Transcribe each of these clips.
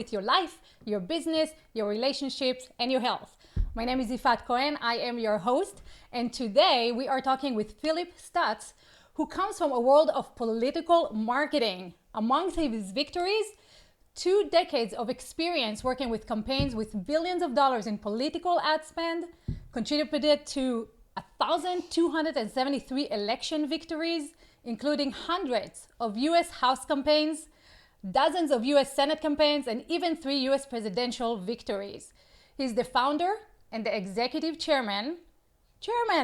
with your life, your business, your relationships, and your health. My name is Yifat Cohen. I am your host, and today we are talking with Phillip Stutts, who comes from a world of political marketing. Amongst his victories, 2 decades of experience working with campaigns with billions of dollars in political ad spend, contributed to 1,273 election victories, including hundreds of US House campaigns, dozens of US Senate campaigns, and even 3 US presidential victories. He's the founder and the executive chairman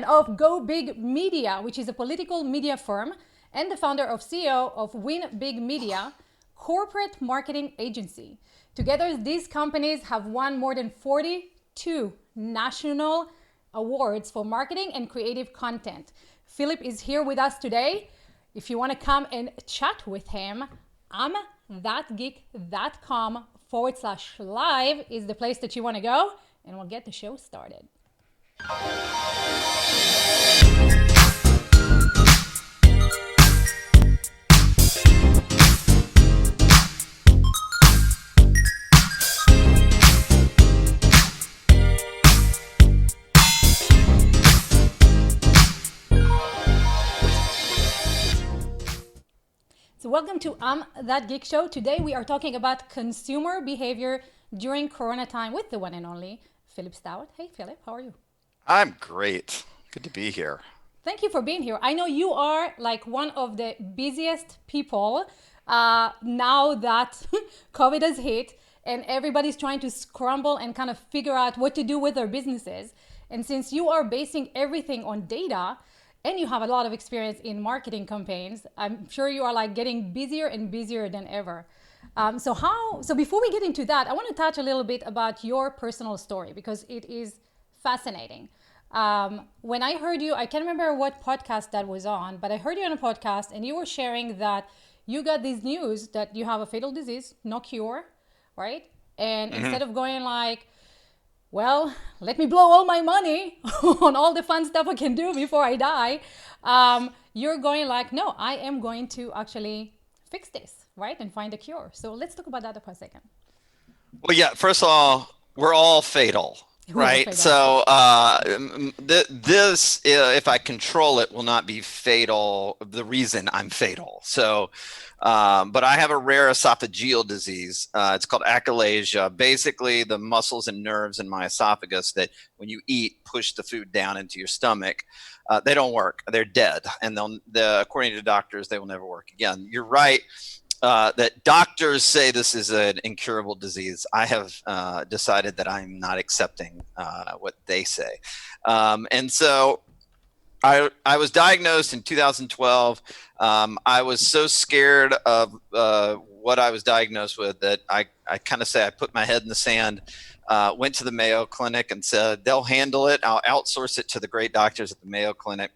of Go Big Media, which is a political media firm, and the founder of CEO of Win Big Media, corporate marketing agency. Together, these companies have won more than 42 national awards for marketing and creative content. Phillip is here with us today. If you want to come and chat with him, thatgeek.com/live is the place that you want to go, and we'll get the show started. So welcome to That Geek Show. Today we are talking about consumer behavior during Corona time with the one and only Phillip Stutts. Hey Phillip, how are you? I'm great. Good to be here. Thank you for being here. I know you are like one of the busiest people now that COVID has hit and everybody's trying to scramble and kind of figure out what to do with their businesses. And since you are basing everything on data, and you have a lot of experience in marketing campaigns, I'm sure you are like getting busier and busier than ever. So before we get into that, I want to touch a little bit about your personal story because it is fascinating. When I heard you, I can't remember what podcast that was on, but I heard you on a podcast and you were sharing that you got this news that you have a fatal disease, no cure, right? And hmm instead of going like, well, let me blow all my money on all the fun stuff I can do before I die. You're going like, no, I am going to actually fix this, right? And find a cure. So let's talk about that for a second. Well, yeah, first of all, we're all fatal, We are right? fatal. So this, if I control it, will not be fatal. The reason I'm fatal. But I have a rare esophageal disease. It's called achalasia. Basically, the muscles and nerves in my esophagus that when you eat, push the food down into your stomach. They don't work. They're dead. And according to doctors, they will never work again. You're right. That doctors say this is an incurable disease. I have decided that I'm not accepting what they say. And so I was diagnosed in 2012. I was so scared of what I was diagnosed with that I kind of say I put my head in the sand, went to the Mayo Clinic and said, they'll handle it. I'll outsource it to the great doctors at the Mayo Clinic.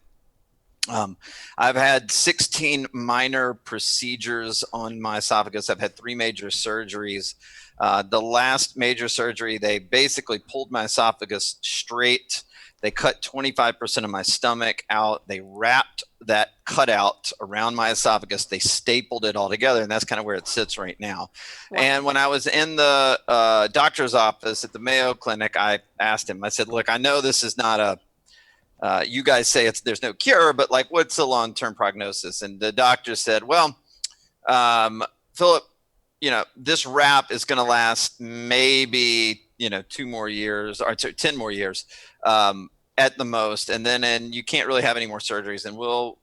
I've had 16 minor procedures on my esophagus. I've had 3 major surgeries. The last major surgery, they basically pulled my esophagus straight. They cut 25% of my stomach out. They wrapped that cutout around my esophagus. They stapled it all together, and that's kind of where it sits right now. Wow. And when I was in the doctor's office at the Mayo Clinic, I asked him, I said, look, I know this is not you guys say there's no cure, but like, what's the long-term prognosis? And the doctor said, well, Phillip, this wrap is going to last maybe, 2 more years or 10 more years at the most. And you can't really have any more surgeries. And we'll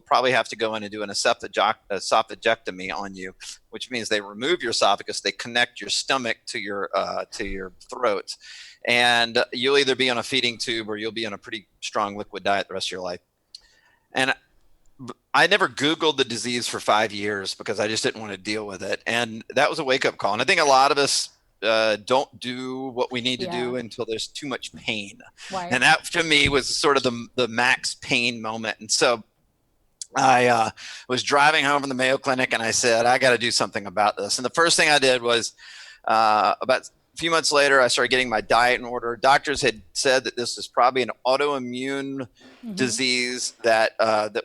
probably have to go in and do an esophagectomy on you, which means they remove your esophagus. They connect your stomach to your throat. And you'll either be on a feeding tube or you'll be on a pretty strong liquid diet the rest of your life. And I never Googled the disease for 5 years because I just didn't want to deal with it. And that was a wake-up call. And I think a lot of us don't do what we need to Yeah. do until there's too much pain. Right. And that, to me, was sort of the max pain moment. And so I was driving home from the Mayo Clinic and I said, I got to do something about this. And the first thing I did was about few months later, I started getting my diet in order. Doctors had said that this was probably an autoimmune disease that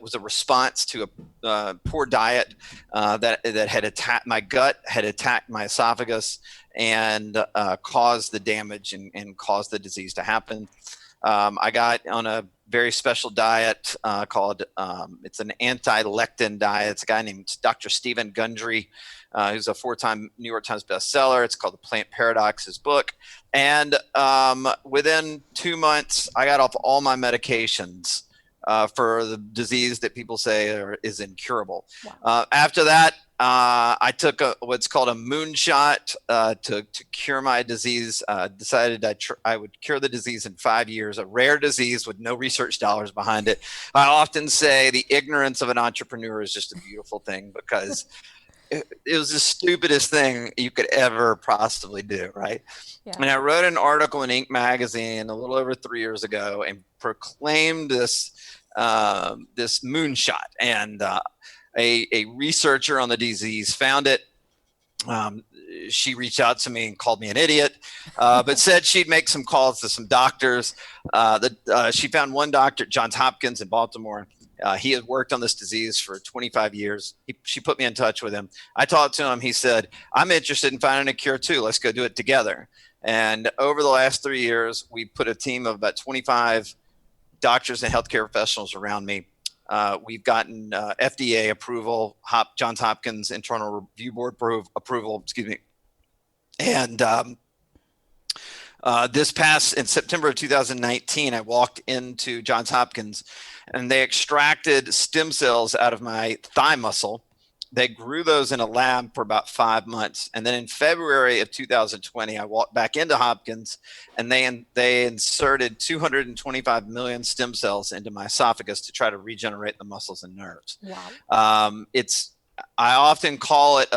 was a response to a poor diet that had attacked my gut, had attacked my esophagus, and caused the damage and caused the disease to happen. I got on a very special diet called, it's an anti-lectin diet. It's a guy named Dr. Stephen Gundry, who's a 4-time New York Times bestseller. It's called The Plant Paradox, his book. And within 2 months, I got off all my medications for the disease that people say is incurable. Wow. After that, I took what's called a moonshot to cure my disease. Decided I would cure the disease in 5 years, a rare disease with no research dollars behind it. I often say the ignorance of an entrepreneur is just a beautiful thing, because it was the stupidest thing you could ever possibly do, right? Yeah. And I wrote an article in Inc. magazine a little over 3 years ago and proclaimed this moonshot. And a researcher on the disease found it. She reached out to me and called me an idiot, but said she'd make some calls to some doctors. She found one doctor at Johns Hopkins in Baltimore. He had worked on this disease for 25 years. She put me in touch with him. I talked to him. He said, I'm interested in finding a cure too. Let's go do it together. And over the last 3 years, we put a team of about 25 doctors and healthcare professionals around me. We've gotten FDA approval, Johns Hopkins Internal Review Board approval, and this past in September of 2019, I walked into Johns Hopkins and they extracted stem cells out of my thigh muscle. They grew those in a lab for about 5 months. And then in February of 2020, I walked back into Hopkins and they inserted 225 million stem cells into my esophagus to try to regenerate the muscles and nerves. Wow. I often call it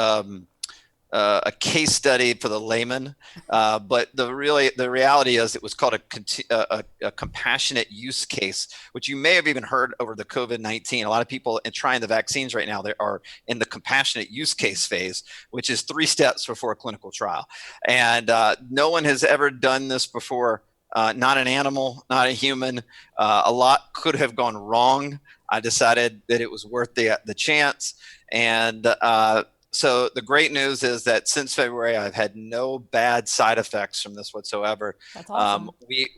a case study for the layman, but the reality is it was called a compassionate use case, which you may have even heard over the COVID-19. A lot of people in trying the vaccines right now, they are in the compassionate use case phase, which is 3 steps before a clinical trial. And no one has ever done this before. Not an animal, not a human. A lot could have gone wrong. I decided that it was worth the chance. And so the great news is that since February, I've had no bad side effects from this whatsoever. That's awesome.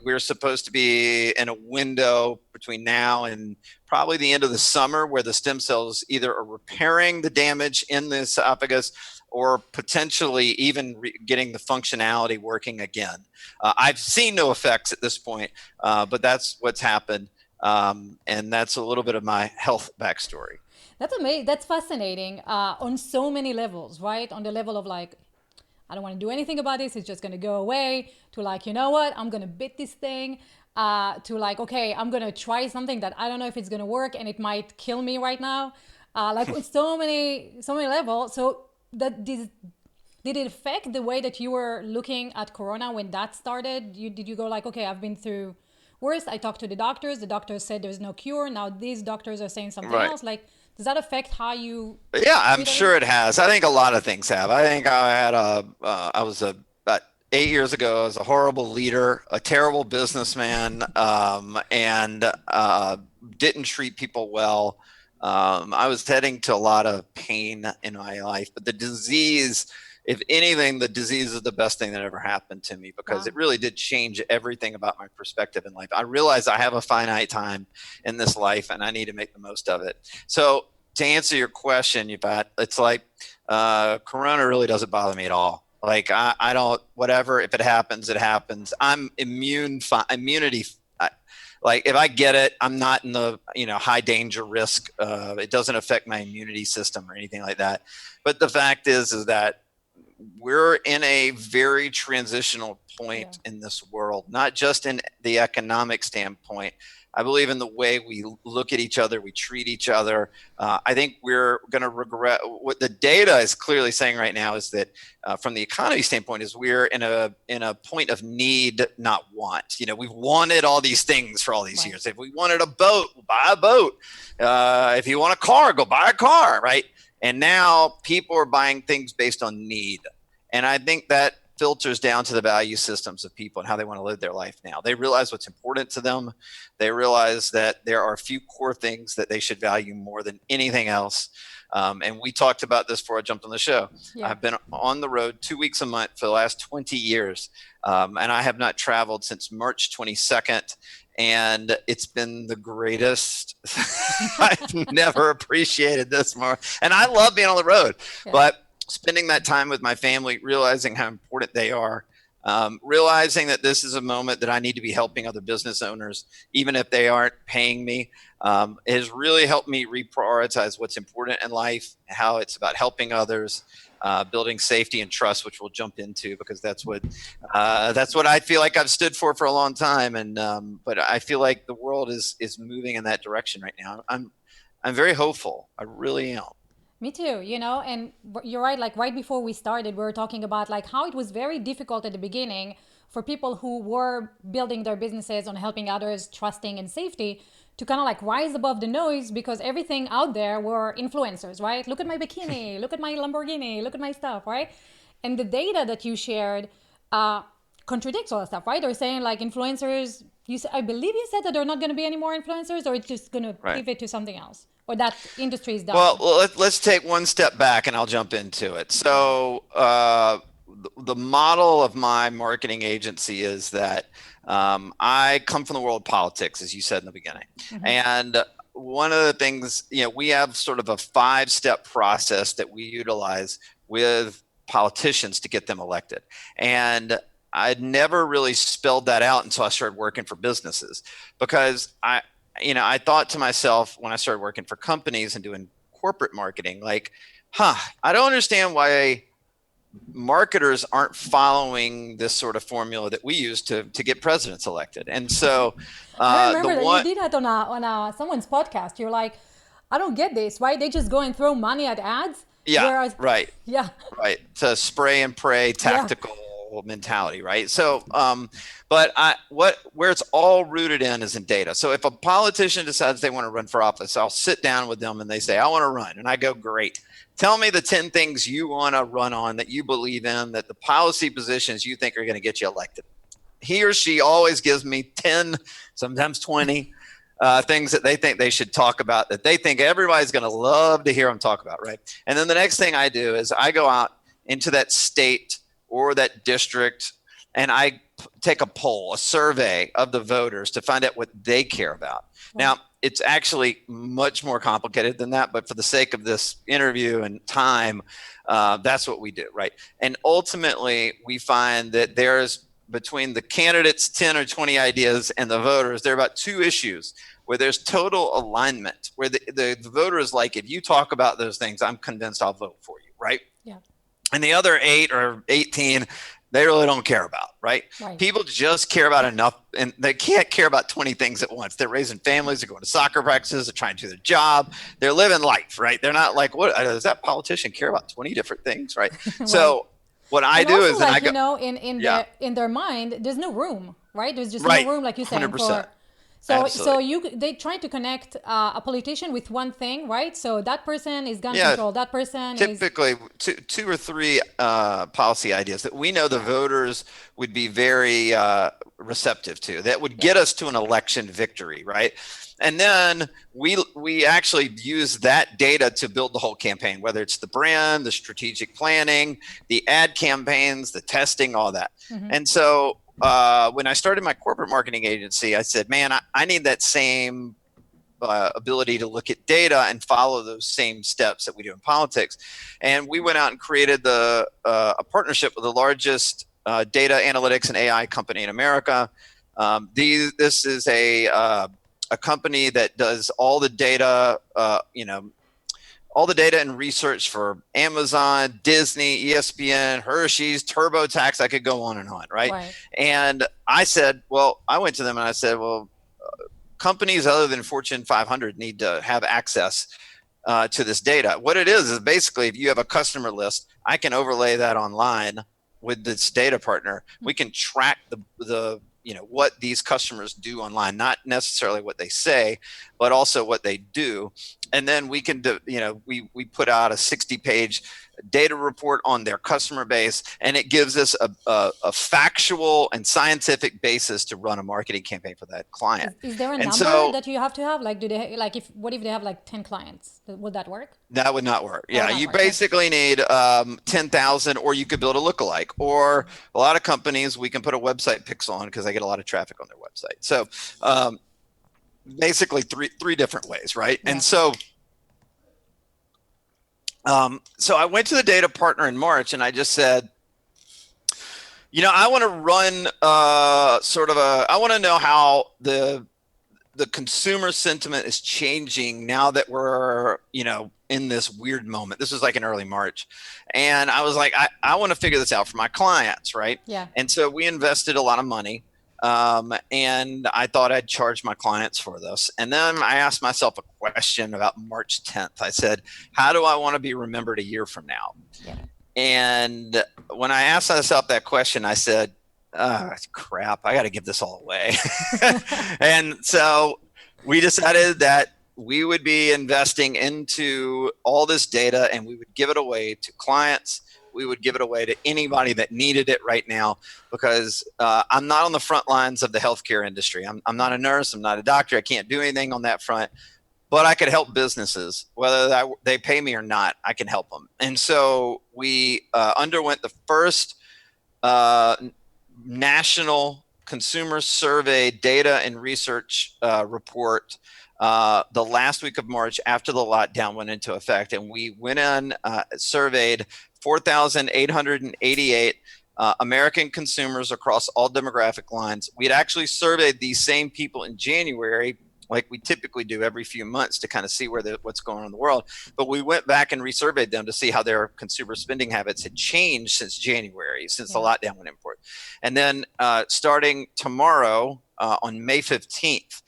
We're supposed to be in a window between now and probably the end of the summer where the stem cells either are repairing the damage in the esophagus or potentially even getting the functionality working again. I've seen no effects at this point, but that's what's happened. And that's a little bit of my health backstory. That's amazing. That's fascinating on so many levels, right? On the level of like, I don't want to do anything about this. It's just going to go away, to like, you know what? I'm going to beat this thing, to like, okay, I'm going to try something that I don't know if it's going to work and it might kill me right now. Like with so many levels. So did it affect the way that you were looking at Corona when that started? Did you go like, okay, I've been through worse. I talked to the doctors. The doctors said there's no cure. Now these doctors are saying something else. Like, does that affect how you? Yeah, I'm sure it has. I think a lot of things have. I think I was about 8 years ago, I was a horrible leader, a terrible businessman, and didn't treat people well. I was heading to a lot of pain in my life, but the disease, if anything, the disease is the best thing that ever happened to me, because it really did change everything about my perspective in life. I realized I have a finite time in this life and I need to make the most of it. So to answer your question, Yifat, it's like Corona really doesn't bother me at all. Like I don't, whatever, if it happens, it happens. I'm immunity. Like if I get it, I'm not in the high danger risk. It doesn't affect my immunity system or anything like that. But the fact is that we're in a very transitional point in this world, not just in the economic standpoint. I believe in the way we look at each other, we treat each other. I think we're going to regret what the data is clearly saying right now is that from the economy standpoint is we're in a point of need, not want. We've wanted all these things for all these years. If we wanted a boat, we'll buy a boat. If you want a car, go buy a car, right? And now people are buying things based on need. And I think that filters down to the value systems of people and how they want to live their life now. They realize what's important to them. They realize that there are a few core things that they should value more than anything else. And we talked about this before I jumped on the show. Yeah. I've been on the road 2 weeks a month for the last 20 years. And I have not traveled since March 22nd. And it's been the greatest. I've never appreciated this more. And I love being on the road, but spending that time with my family, realizing how important they are, realizing that this is a moment that I need to be helping other business owners, even if they aren't paying me, has really helped me reprioritize what's important in life, how it's about helping others, building safety and trust, which we'll jump into, because that's what I feel like I've stood for a long time. And but I feel like the world is moving in that direction right now. I'm very hopeful. I really am. Me too, and you're right. Like right before we started, we were talking about like how it was very difficult at the beginning for people who were building their businesses on helping others, trusting and safety, to kind of like rise above the noise, because everything out there were influencers, right? Look at my bikini, look at my Lamborghini, look at my stuff, right? And the data that you shared contradicts all that stuff, right? They're saying like influencers, I believe you said that there are not going to be any more influencers, or it's just going to pivot to something else, or that industry is done. Well, let's take one step back and I'll jump into it. So the model of my marketing agency is that I come from the world of politics, as you said in the beginning. Mm-hmm. And one of the things, we have sort of a 5-step process that we utilize with politicians to get them elected. And I'd never really spelled that out until I started working for businesses, because I thought to myself when I started working for companies and doing corporate marketing, like, I don't understand why marketers aren't following this sort of formula that we use to get presidents elected. And so I remember that you did that on someone's podcast. You're like, I don't get this, right? They just go and throw money at ads. Yeah, right. Yeah. Right. To spray and pray tactical mentality, right? So, but where it's all rooted in is in data. So if a politician decides they want to run for office, I'll sit down with them and they say, I want to run. And I go, great. Tell me the 10 things you want to run on, that you believe in, that the policy positions you think are going to get you elected. He or she always gives me 10, sometimes 20 things that they think they should talk about, that they think everybody's going to love to hear them talk about, right? And then the next thing I do is I go out into that state or that district, and I take a poll, a survey of the voters to find out what they care about. Right. Now, it's actually much more complicated than that, but for the sake of this interview and time, that's what we do, right? And ultimately, we find that there's, between the candidates' 10 or 20 ideas and the voters, there are about 2 issues where there's total alignment, where the voter is like, if you talk about those things, I'm convinced I'll vote for you, right? Yeah. And the other 8 or 18, they really don't care about, right? People just care about enough, and they can't care about 20 things at once. They're raising families, they're going to soccer practices, they're trying to do their job, they're living life, right? They're not like, what does that politician care about 20 different things, right? Right. So what I do is, like, I go, in their mind, there's no room, right? There's just no room, like you said, 100%. So they try to connect a politician with one thing, right? So that person is gun control. That person typically is 2 or 3 policy ideas that we know the voters would be very receptive to, that would get us to an election victory, right? And then we actually use that data to build the whole campaign, whether it's the brand, the strategic planning, the ad campaigns, the testing, all that. Mm-hmm. And so when I started my corporate marketing agency, I said, man, I need that same ability to look at data and follow those same steps that we do in politics. And we went out and created a partnership with the largest data analytics and AI company in America. This is a company that does all the data, all the data and research for Amazon, Disney, ESPN, Hershey's, TurboTax. I could go on and on, right? And I went to them and I said, well, companies other than Fortune 500 need to have access to this data. What it is basically, if you have a customer list, I can overlay that online with this data partner. We can track the what these customers do online, not necessarily what they say, but also what they do. And then we can we put out a 60-page data report on their customer base, and it gives us a factual and scientific basis to run a marketing campaign for that client. Is there a And number so that you have to have? Like, do they like if what if they have like 10 clients? Would that work? that would not work. That would Yeah, not you work. Okay. basically need 10,000, or you could build a lookalike. Or a lot of companies, we can put a website pixel on because I get a lot of traffic on their website. So basically three different ways, right? Yeah. And so I went to the data partner in March, and I just said, I want to run I want to know how the consumer sentiment is changing now that we're, in this weird moment. This was like in early March. And I was like, I want to figure this out for my clients, right? Yeah. And so we invested a lot of money. And I thought I'd charge my clients for this. And then I asked myself a question about March 10th. I said, how do I want to be remembered a year from now? Yeah. And when I asked myself that question, I said, crap, I got to give this all away. And so we decided that we would be investing into all this data, and we would give it away to clients. We would give it away to anybody that needed it right now, because I'm not on the front lines of the healthcare industry. I'm not a nurse. I'm not a doctor. I can't do anything on that front. But I could help businesses, whether they pay me or not. I can help them. And so we underwent the first national consumer survey data and research report the last week of March, after the lockdown went into effect. And we went in, surveyed 4,888 American consumers across all demographic lines. We had actually surveyed these same people in January, like we typically do every few months, to kind of see what's going on in the world. But we went back and resurveyed them to see how their consumer spending habits had changed since January, since the lockdown went in forth. And then starting tomorrow, on May 15th,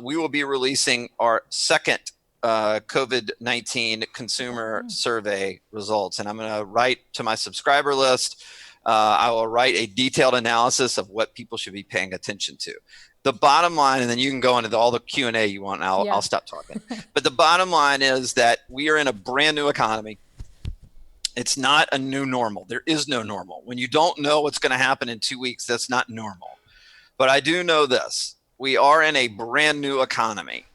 we will be releasing our second COVID-19 consumer survey results. And I'm going to write to my subscriber list. I will write a detailed analysis of what people should be paying attention to. The bottom line, and then you can go into all the Q&A you want, and I'll stop talking. But the bottom line is that we are in a brand new economy. It's not a new normal. There is no normal. When you don't know what's going to happen in 2 weeks, that's not normal. But I do know this. We are in a brand new economy.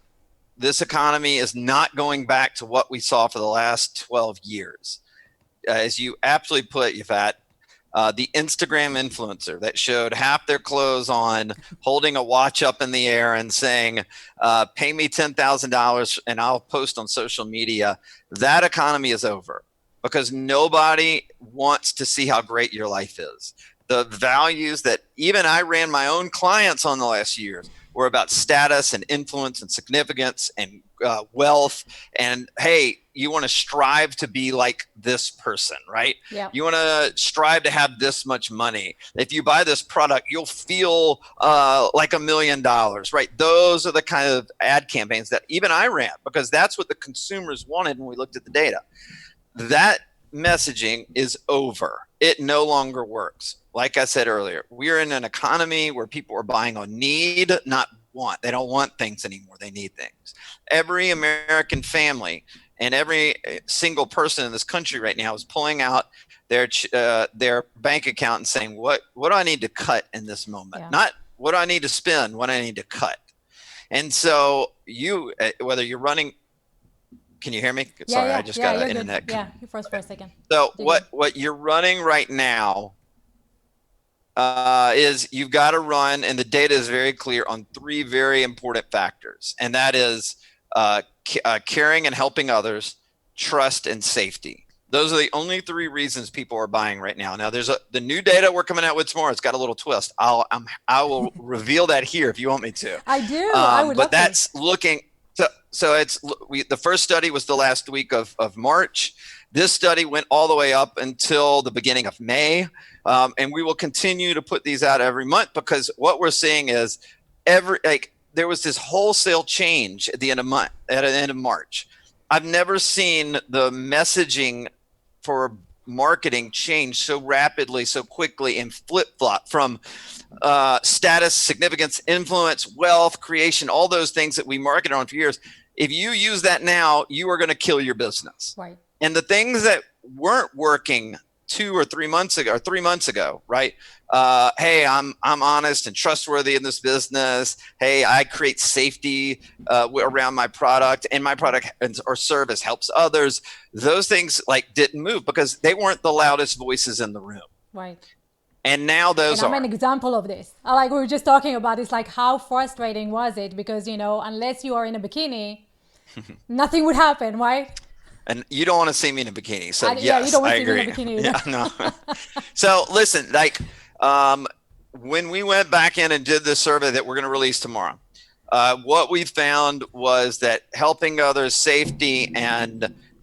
This economy is not going back to what we saw for the last 12 years. As you aptly put, Yifat, the Instagram influencer that showed half their clothes on, holding a watch up in the air and saying, pay me $10,000 and I'll post on social media. That economy is over, because nobody wants to see how great your life is. The values that even I ran my own clients on the last years were about status and influence and significance and wealth. And hey, you want to strive to be like this person, right? Yeah. You want to strive to have this much money. If you buy this product, you'll feel like $1 million, right? Those are the kind of ad campaigns that even I ran, because that's what the consumers wanted when we looked at the data. That messaging is over. It no longer works. Like I said earlier, we're in an economy where people are buying on need, not want. They don't want things anymore. They need things. Every American family and every single person in this country right now is pulling out their bank account and saying, what do I need to cut in this moment? Yeah. Not what do I need to spend, what I need to cut. And so whether you're running, can you hear me? Sorry, I just got an internet. Good. Yeah, you froze for a second. So what you're running right now is you've got to run, and the data is very clear on 3 very important factors, and that is caring and helping others, trust, and safety. Those are the only 3 reasons people are buying right now. Now, there's the new data we're coming out with tomorrow. It's got a little twist. I will reveal that here if you want me to. I do. I would love but that's to. Looking. So the first study was the last week of March. This study went all the way up until the beginning of May. And we will continue to put these out every month, because what we're seeing is there was this wholesale change at the end of March. I've never seen the messaging for marketing change so rapidly, so quickly, and flip-flop from status, significance, influence, wealth, creation, all those things that we marketed on for years. If you use that now, you are going to kill your business. Right. And the things that weren't working 3 months ago, right? Hey, I'm honest and trustworthy in this business. Hey, I create safety around my product, and my product or service helps others. Those things like didn't move because they weren't the loudest voices in the room. Right. And now those And I'm are. an example of this. Like we were just talking about, it's like how frustrating was it? Because, unless you are in a bikini, nothing would happen, right? And you don't want to see me in a bikini. So Yeah, you yes, don't want I to see me agree. in a bikini either. Yeah, no. So listen, like when we went back in and did this survey that we're going to release tomorrow, what we found was that helping others, safety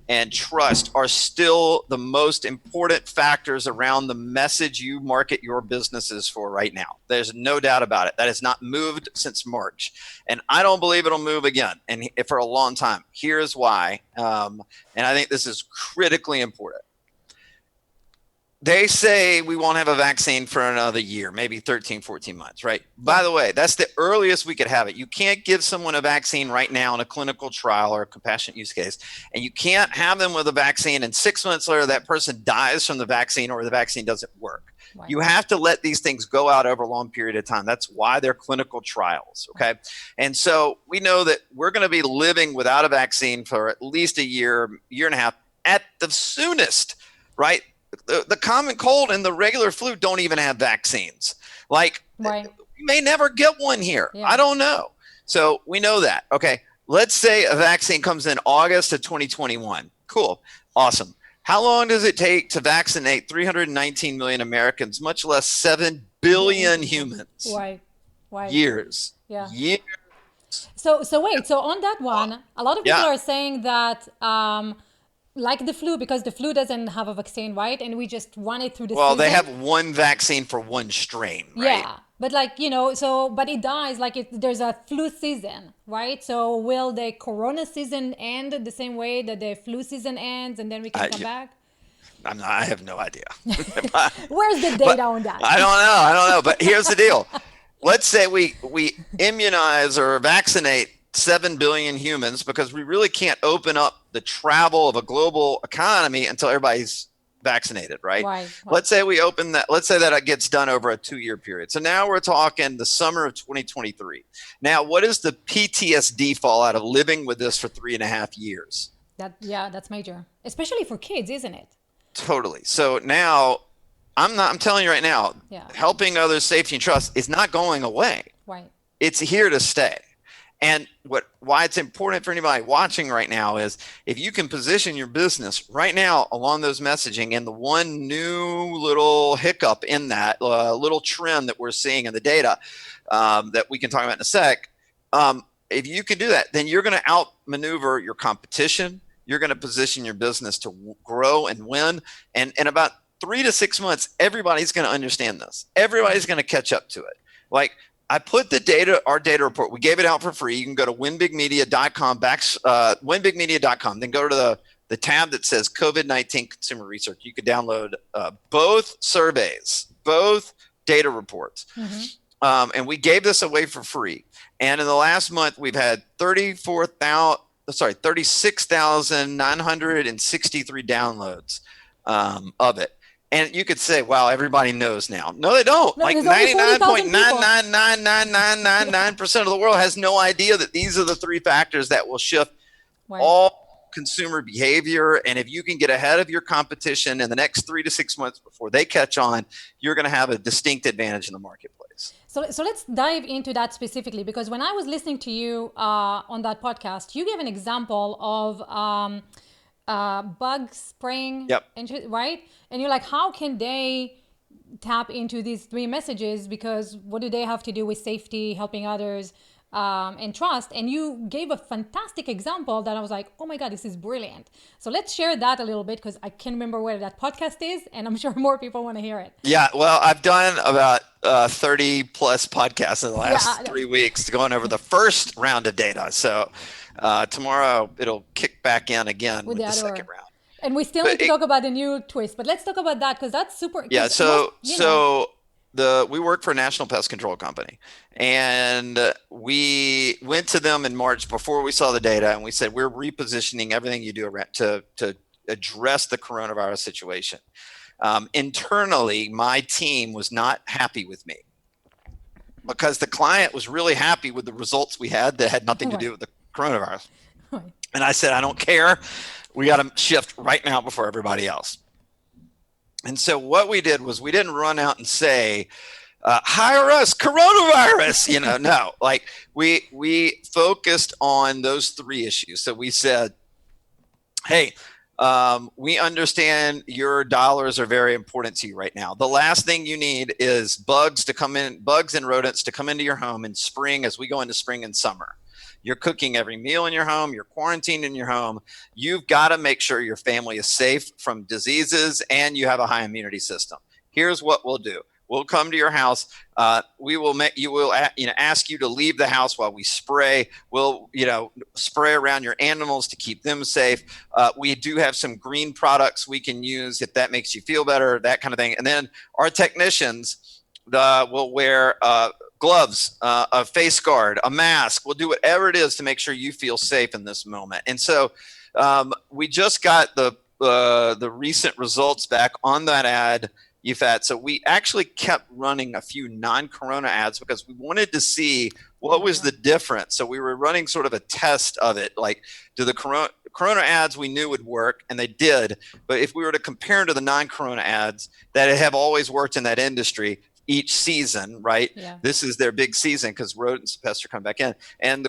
and trust are still the most important factors around the message you market your businesses for right now. There's no doubt about it. That has not moved since March. And I don't believe it'll move again and for a long time. Here's why. And I think this is critically important. They say we won't have a vaccine for another year, maybe 13, 14 months, right? By the way, that's the earliest we could have it. You can't give someone a vaccine right now in a clinical trial or a compassionate use case, and you can't have them with a vaccine and 6 months later that person dies from the vaccine or the vaccine doesn't work. Right. You have to let these things go out over a long period of time. That's why they're clinical trials, okay? And so we know that we're going to be living without a vaccine for at least a year, year and a half at the soonest, right? The common cold and the regular flu don't even have vaccines. Like, right. We may never get one here. Yeah. I don't know. So we know that. Okay. Let's say a vaccine comes in August of 2021. Cool. Awesome. How long does it take to vaccinate 319 million Americans, much less 7 billion humans? Right. Right. Years. Yeah. Years. So wait. So on that one, a lot of people are saying that like the flu, because the flu doesn't have a vaccine, right? And we just run it through the season. They have one vaccine for one strain, right? Yeah, but like, but it dies, like there's a flu season, right? So will the corona season end the same way that the flu season ends and then we can come back? I have no idea. Where's the data on that? I don't know. But here's the deal. Let's say we immunize or vaccinate 7 billion humans because we really can't open up the travel of a global economy until everybody's vaccinated, right? Right. Let's say we open that. Let's say that it gets done over a 2-year period. So now we're talking the summer of 2023. Now, what is the PTSD fallout of living with this for 3.5 years? That's major, especially for kids, isn't it? Totally. So now I'm telling you right now, helping others, safety and trust is not going away. Right. It's here to stay. And why it's important for anybody watching right now is if you can position your business right now along those messaging, and the one new little hiccup in that little trend that we're seeing in the data that we can talk about in a sec, if you can do that, then you're going to outmaneuver your competition. You're going to position your business to grow and win. And in about 3 to 6 months, everybody's going to understand this. Everybody's going to catch up to it. Like, I put the data, our data report, we gave it out for free. You can go to winbigmedia.com, winbigmedia.com, then go to the tab that says COVID-19 consumer research. You could download both surveys, both data reports. Mm-hmm. And we gave this away for free. And in the last month, we've had 36,963 downloads of it. And you could say, wow, everybody knows now. No, they don't. No, like 99.9999999% of the world has no idea that these are the 3 factors that will shift all consumer behavior. And if you can get ahead of your competition in the next 3 to 6 months before they catch on, you're going to have a distinct advantage in the marketplace. So let's dive into that specifically, because when I was listening to you on that podcast, you gave an example of bug spraying, right? And you're like, how can they tap into these 3 messages? Because what do they have to do with safety, helping others, and trust? And you gave a fantastic example that I was like, oh my God, this is brilliant. So let's share that a little bit, because I can't remember where that podcast is, and I'm sure more people want to hear it. Yeah, well, I've done about 30 plus podcasts in the last 3 weeks going over the first round of data. So tomorrow it'll kick back in again with the second round. And we still need to talk about the new twist, but let's talk about that, because that's super. Yeah. We work for a national pest control company, and we went to them in March before we saw the data, and we said, we're repositioning everything you do to address the coronavirus situation. Internally, my team was not happy with me because the client was really happy with the results we had that had nothing to do with the coronavirus. Right. And I said, I don't care. We got to shift right now before everybody else. And so what we did was we didn't run out and say, hire us, coronavirus, no, like we focused on those three issues. So we said, hey, we understand your dollars are very important to you right now. The last thing you need is bugs and rodents to come into your home in spring as we go into spring and summer. You're cooking every meal in your home. You're quarantined in your home. You've got to make sure your family is safe from diseases and you have a high immunity system. Here's what we'll do. We'll come to your house. We will ask you to leave the house while we spray. We'll, spray around your animals to keep them safe. We do have some green products we can use if that makes you feel better, that kind of thing. And then our technicians will wear gloves, a face guard, a mask. We'll do whatever it is to make sure you feel safe in this moment. And so we just got the recent results back on that ad, Yifat. So we actually kept running a few non-corona ads because we wanted to see what was the difference. So we were running sort of a test of it. Like, do the corona ads we knew would work, and they did. But if we were to compare to the non-corona ads that have always worked in that industry each season, right? Yeah. This is their big season because rodents and pests are coming back in. And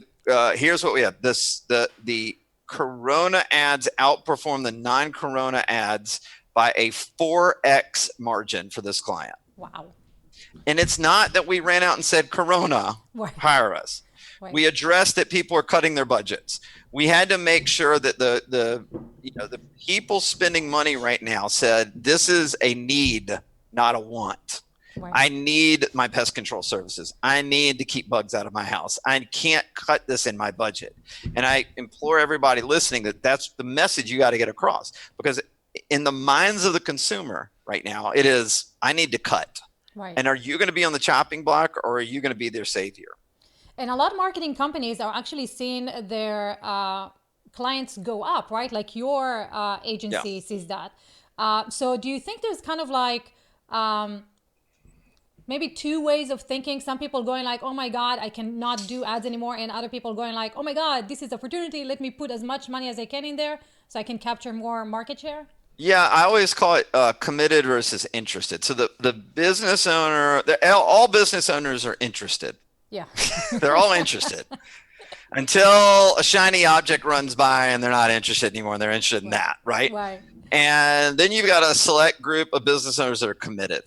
here's what we have. The corona ads outperform the non-corona ads by a 4x margin for this client. Wow. And it's not that we ran out and said, Corona, hire us. Right. We addressed that people are cutting their budgets. We had to make sure that the people spending money right now said, this is a need, not a want. Right. I need my pest control services. I need to keep bugs out of my house. I can't cut this in my budget. And I implore everybody listening that that's the message you got to get across, because in the minds of the consumer right now, it is, I need to cut. Right. And are you going to be on the chopping block, or are you going to be their savior? And a lot of marketing companies are actually seeing their clients go up, right? Like your agency sees that. So do you think there's kind of like maybe two ways of thinking? Some people going like, oh my God, I cannot do ads anymore. And other people going like, oh my God, this is opportunity. Let me put as much money as I can in there so I can capture more market share. Yeah, I always call it committed versus interested. So the business owner, all business owners are interested. Yeah. They're all interested until a shiny object runs by and they're not interested anymore. And they're interested in that, right? Right. And then you've got a select group of business owners that are committed.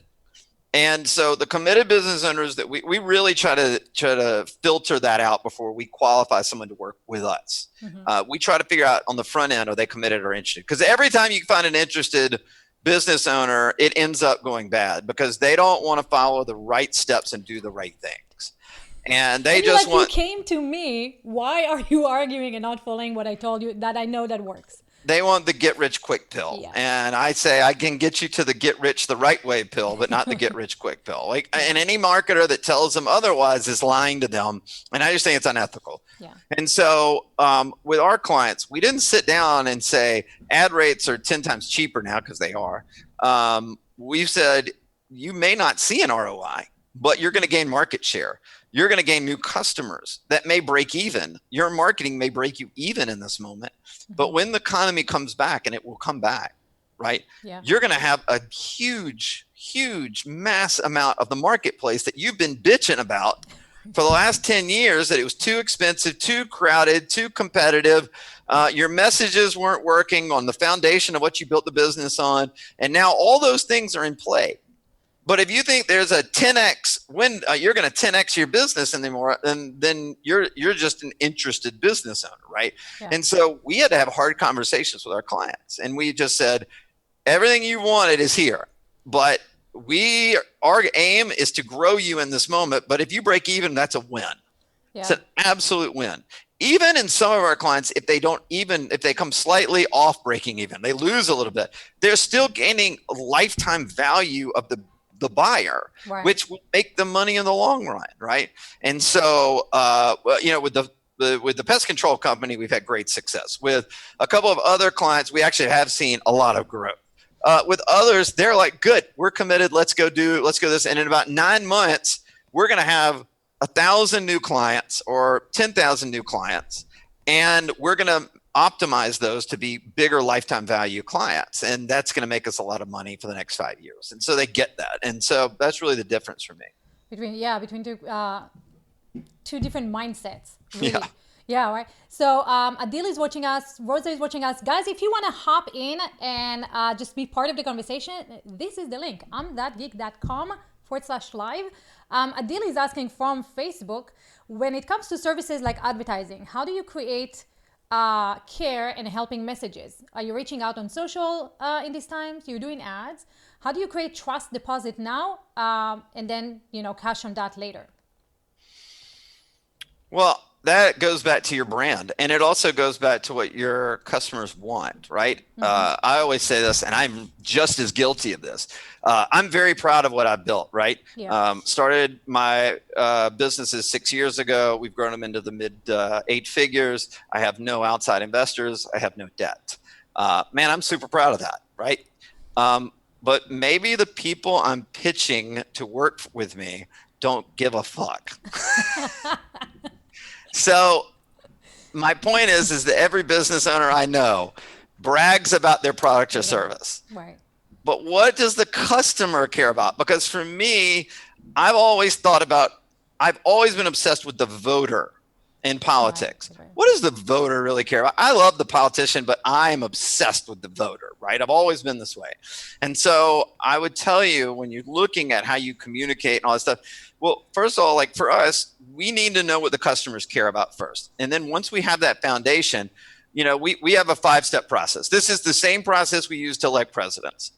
And so the committed business owners that we really try to filter that out before we qualify someone to work with us. Mm-hmm. We try to figure out on the front end, are they committed or interested? Because every time you find an interested business owner, it ends up going bad because they don't want to follow the right steps and do the right things. And they just want. You came to me. Why are you arguing and not following what I told you that I know that works? They want the get rich quick pill. Yeah. And I say, I can get you to the get rich the right way pill, but not the get rich quick pill. Like, and any marketer that tells them otherwise is lying to them. And I just think it's unethical. Yeah. And so with our clients, we didn't sit down and say ad rates are 10 times cheaper now, because they are. We've said, you may not see an ROI, but you're going to gain market share. You're going to gain new customers that may break even. Your marketing may break you even in this moment. But when the economy comes back, and it will come back, right? Yeah. You're going to have a huge mass amount of the marketplace that you've been bitching about for the last 10 years, that it was too expensive, too crowded, too competitive. Your messages weren't working on the foundation of what you built the business on. And now all those things are in play. But if you think there's a 10x when you're going to 10x your business anymore, then you're just an interested business owner, right? Yeah. And so we had to have hard conversations with our clients, and we just said, everything you wanted is here, but our aim is to grow you in this moment. But if you break even, that's a win. Yeah. It's an absolute win. Even in some of our clients, if they come slightly off breaking even, they lose a little bit, they're still gaining a lifetime value of the buyer, right, which will make them money in the long run, right? And so, with with the pest control company, we've had great success. With a couple of other clients, we actually have seen a lot of growth. With others, they're like, good, we're committed. Let's go this. And in about 9 months, we're going to have 1,000 new clients or 10,000 new clients. And we're going to optimize those to be bigger lifetime value clients. And that's going to make us a lot of money for the next 5 years. And so they get that. And so that's really the difference for me. Between two different mindsets, really. Yeah, right. So Adil is watching us, Rosa is watching us. Guys, if you want to hop in and just be part of the conversation, this is the link, imthatgeek.com/live. Adil is asking from Facebook, when it comes to services like advertising, how do you create care and helping messages? Are you reaching out on social in these times? You're doing ads. How do you create trust deposit now and then, cash on that later? Well, that goes back to your brand, and it also goes back to what your customers want, right? I always say this, and I'm just as guilty of this. I'm very proud of what I've built, right? Yeah. Started my businesses 6 years ago. We've grown them into the mid 8 figures. I have no outside investors. I have no debt. Man, I'm super proud of that, right? But maybe the people I'm pitching to work with me don't give a fuck. So my point is that every business owner I know brags about their product or service. Right. But what does the customer care about? Because for me, I've always been obsessed with the voter in politics. Right. What does the voter really care about? I love the politician, but I'm obsessed with the voter, right? I've always been this way. And so I would tell you, when you're looking at how you communicate and all that stuff, well, first of all, like for us, we need to know what the customers care about first. And then once we have that foundation, we have a 5-step process. This is the same process we use to elect presidents.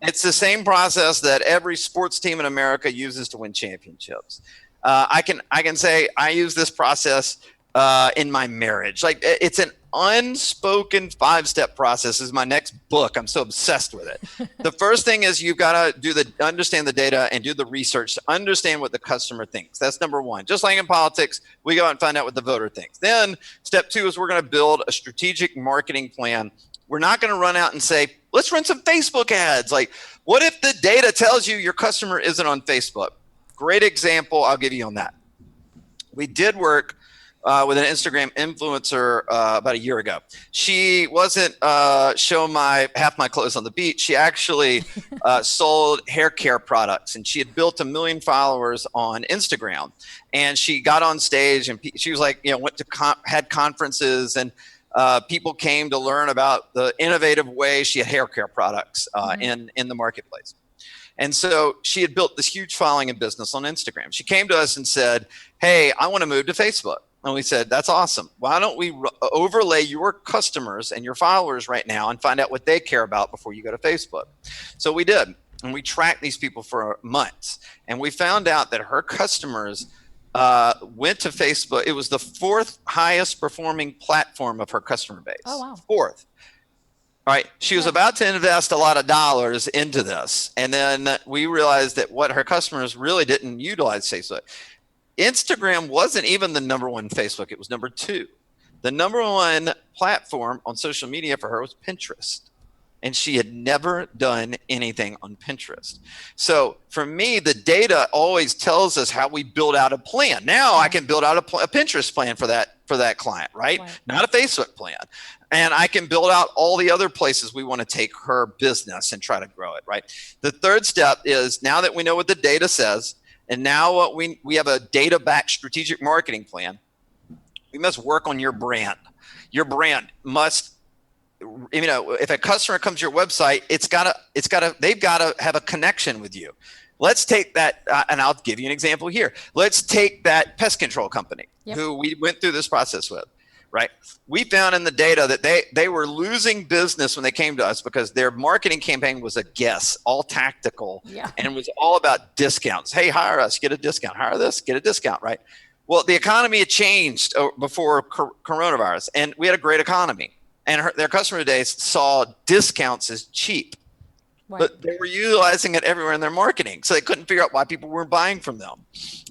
It's the same process that every sports team in America uses to win championships. I can say I use this process in my marriage. Like, it's an unspoken 5-step process. This is my next book. I'm so obsessed with it. The first thing is you've got to understand the data and do the research to understand what the customer thinks. That's number one. Just like in politics, we go out and find out what the voter thinks. Then step 2 is we're going to build a strategic marketing plan. We're not going to run out and say, let's run some Facebook ads. Like, what if the data tells you your customer isn't on Facebook? Great example I'll give you on that. We did work with an Instagram influencer about a year ago. She wasn't showing half my clothes on the beach. She actually sold hair care products, and she had built 1 million followers on Instagram. And she got on stage, and she was like, had conferences, and people came to learn about the innovative way she had hair care products in the marketplace. And so she had built this huge following in business on Instagram. She came to us and said, hey, I want to move to Facebook. And we said, that's awesome. Why don't we overlay your customers and your followers right now and find out what they care about before you go to Facebook? So we did. And we tracked these people for months. And we found out that her customers went to Facebook. It was the 4th highest performing platform of her customer base. Oh, wow. 4th. All right. She was about to invest a lot of dollars into this. And then we realized that what her customers really didn't utilize Facebook. Instagram wasn't even the number 1 Facebook. It was number 2. The number 1 platform on social media for her was Pinterest. And she had never done anything on Pinterest. So for me, the data always tells us how we build out a plan. Now I can build out a Pinterest plan for that client, right? Not a Facebook plan. And I can build out all the other places we want to take her business and try to grow it, right? The 3rd step is, now that we know what the data says, and now what we have a data-backed strategic marketing plan, we must work on your brand. Your brand must, if a customer comes to your website, they've got to have a connection with you. Let's take that, and I'll give you an example here. Let's take that pest control company who we went through this process with, right? We found in the data that they were losing business when they came to us because their marketing campaign was a guess, all tactical, and it was all about discounts. Hey, hire us, get a discount. Hire this, get a discount, right? Well, the economy had changed before coronavirus, and we had a great economy. And their customer base saw discounts as cheap. Right. But they were utilizing it everywhere in their marketing. So they couldn't figure out why people weren't buying from them.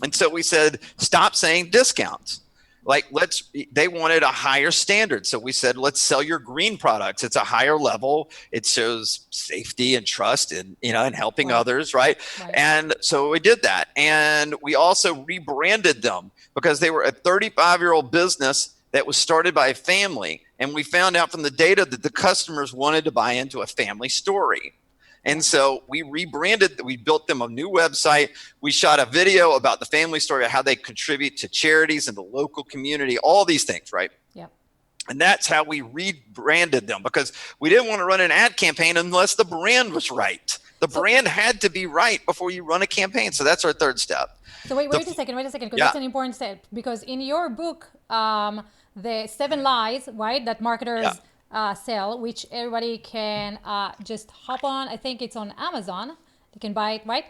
And so we said, stop saying discounts. Like they wanted a higher standard. So we said, let's sell your green products. It's a higher level. It shows safety and trust and, and helping others. Right. And so we did that. And we also rebranded them because they were a 35-year-old business that was started by a family. And we found out from the data that the customers wanted to buy into a family story. And so we rebranded, we built them a new website. We shot a video about the family story, how they contribute to charities and the local community, all these things, right? Yeah. And that's how we rebranded them, because we didn't want to run an ad campaign unless the brand was right. The brand had to be right before you run a campaign. So that's our third step. So wait a second, because that's an important step. Because in your book, the 7 lies, right, that marketers sell, which everybody can just hop on. I think it's on Amazon. You can buy it, right?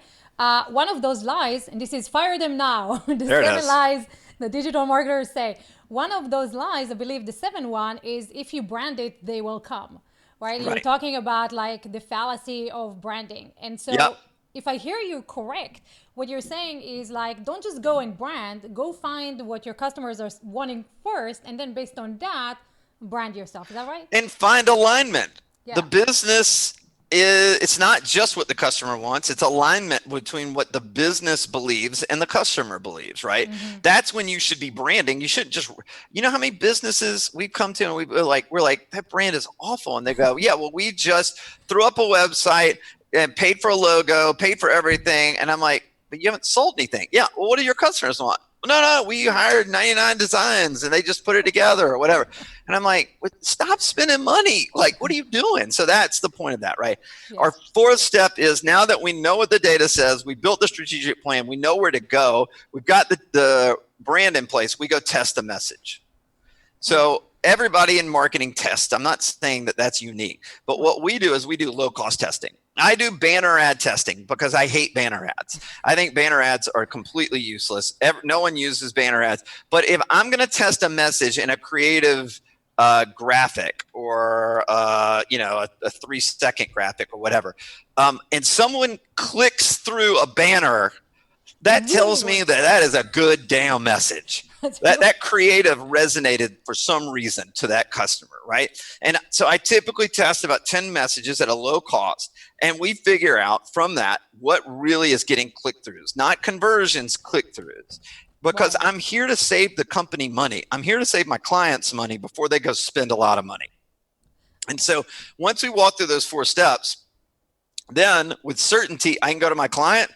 One of those lies, and this is fire them now. The 7 lies the digital marketers say. One of those lies, I believe the 7th one, is if you brand it, they will come, right? You're talking about like the fallacy of branding. And so if I hear you correct, what you're saying is like, don't just go and brand, go find what your customers are wanting first, and then based on that, brand yourself. Is that right? And find alignment. The business it's not just what the customer wants. It's alignment between what the business believes and the customer believes, right? That's when you should be branding. You shouldn't just, how many businesses we've come to and we're like, that brand is awful. And they go, yeah, well, we just threw up a website and paid for a logo, paid for everything. And I'm like, but you haven't sold anything. Yeah. Well, what do your customers want? No, we hired 99 designs and they just put it together or whatever. And I'm like, stop spending money. Like, what are you doing? So that's the point of that, right? Yes. Our 4th step is, now that we know what the data says, we built the strategic plan, we know where to go, we've got the brand in place, we go test the message. So everybody in marketing tests. I'm not saying that that's unique, but what we do is we do low-cost testing. I do banner ad testing because I hate banner ads. I think banner ads are completely useless. No one uses banner ads. But if I'm going to test a message in a creative graphic or a 3-second graphic or whatever, and someone clicks through a banner, that tells me that is a good damn message. That creative resonated for some reason to that customer, right? And so I typically test about 10 messages at a low cost, and we figure out from that what really is getting click-throughs, not conversions, click-throughs. Because I'm here to save the company money. I'm here to save my clients money before they go spend a lot of money. And so once we walk through those 4 steps, then with certainty, I can go to my client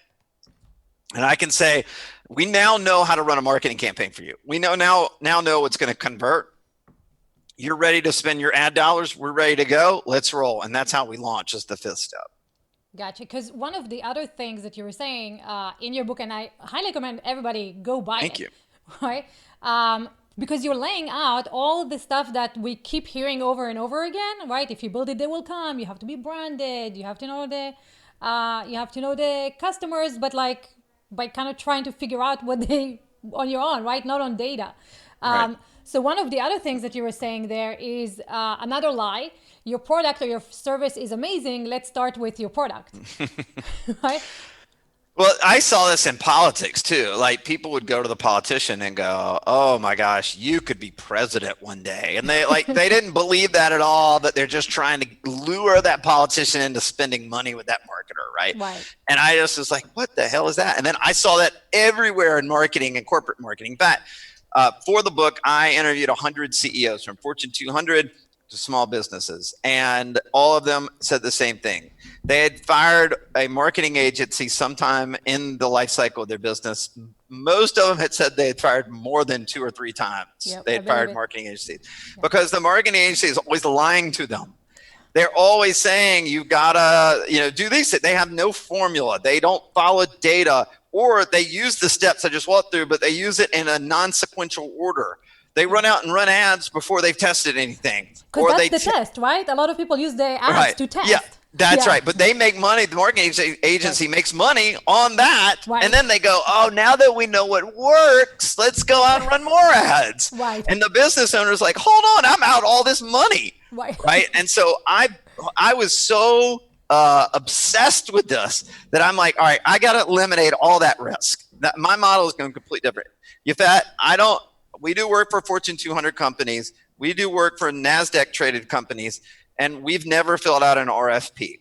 and I can say, we now know how to run a marketing campaign for you. We now know what's going to convert. You're ready to spend your ad dollars. We're ready to go. Let's roll. And that's how we launch, is the 5th step. Gotcha. Because one of the other things that you were saying in your book, and I highly recommend everybody go buy it. Thank you. Right? Because you're laying out all the stuff that we keep hearing over and over again, right? If you build it, they will come. You have to be branded. You have to know the customers, but like by kind of trying to figure out what they on your own, right? Not on data. Right. So one of the other things that you were saying there is another lie. Your product or your service is amazing. Let's start with your product. Right? Well, I saw this in politics too. Like, people would go to the politician and go, "Oh my gosh, you could be president one day," and they didn't believe that at all. But they're just trying to lure that politician into spending money with that marketer, right? Right. And I just was like, "What the hell is that?" And then I saw that everywhere in marketing and corporate marketing. In fact, for the book, I interviewed 100 CEOs from Fortune 200 to small businesses, and all of them said the same thing. They had fired a marketing agency sometime in the life cycle of their business. Most of them had said they had fired more than 2 or 3 times. Yep, they had fired marketing agencies because the marketing agency is always lying to them. They're always saying, you've got to, do these. They have no formula. They don't follow data, or they use the steps I just walked through, but they use it in a non-sequential order. They run out and run ads before they've tested anything. Because that's the test, right? A lot of people use the ads to test. Yeah, that's right. But they make money. The marketing agency makes money on that. Right. And then they go, oh, now that we know what works, let's go out and run more ads. Right. And the business owner's like, hold on, I'm out all this money. Right. And so I was so obsessed with this that I'm like, all right, I got to eliminate all that risk. My model is going completely different. Yifat, we do work for Fortune 200 companies. We do work for NASDAQ traded companies, and we've never filled out an RFP.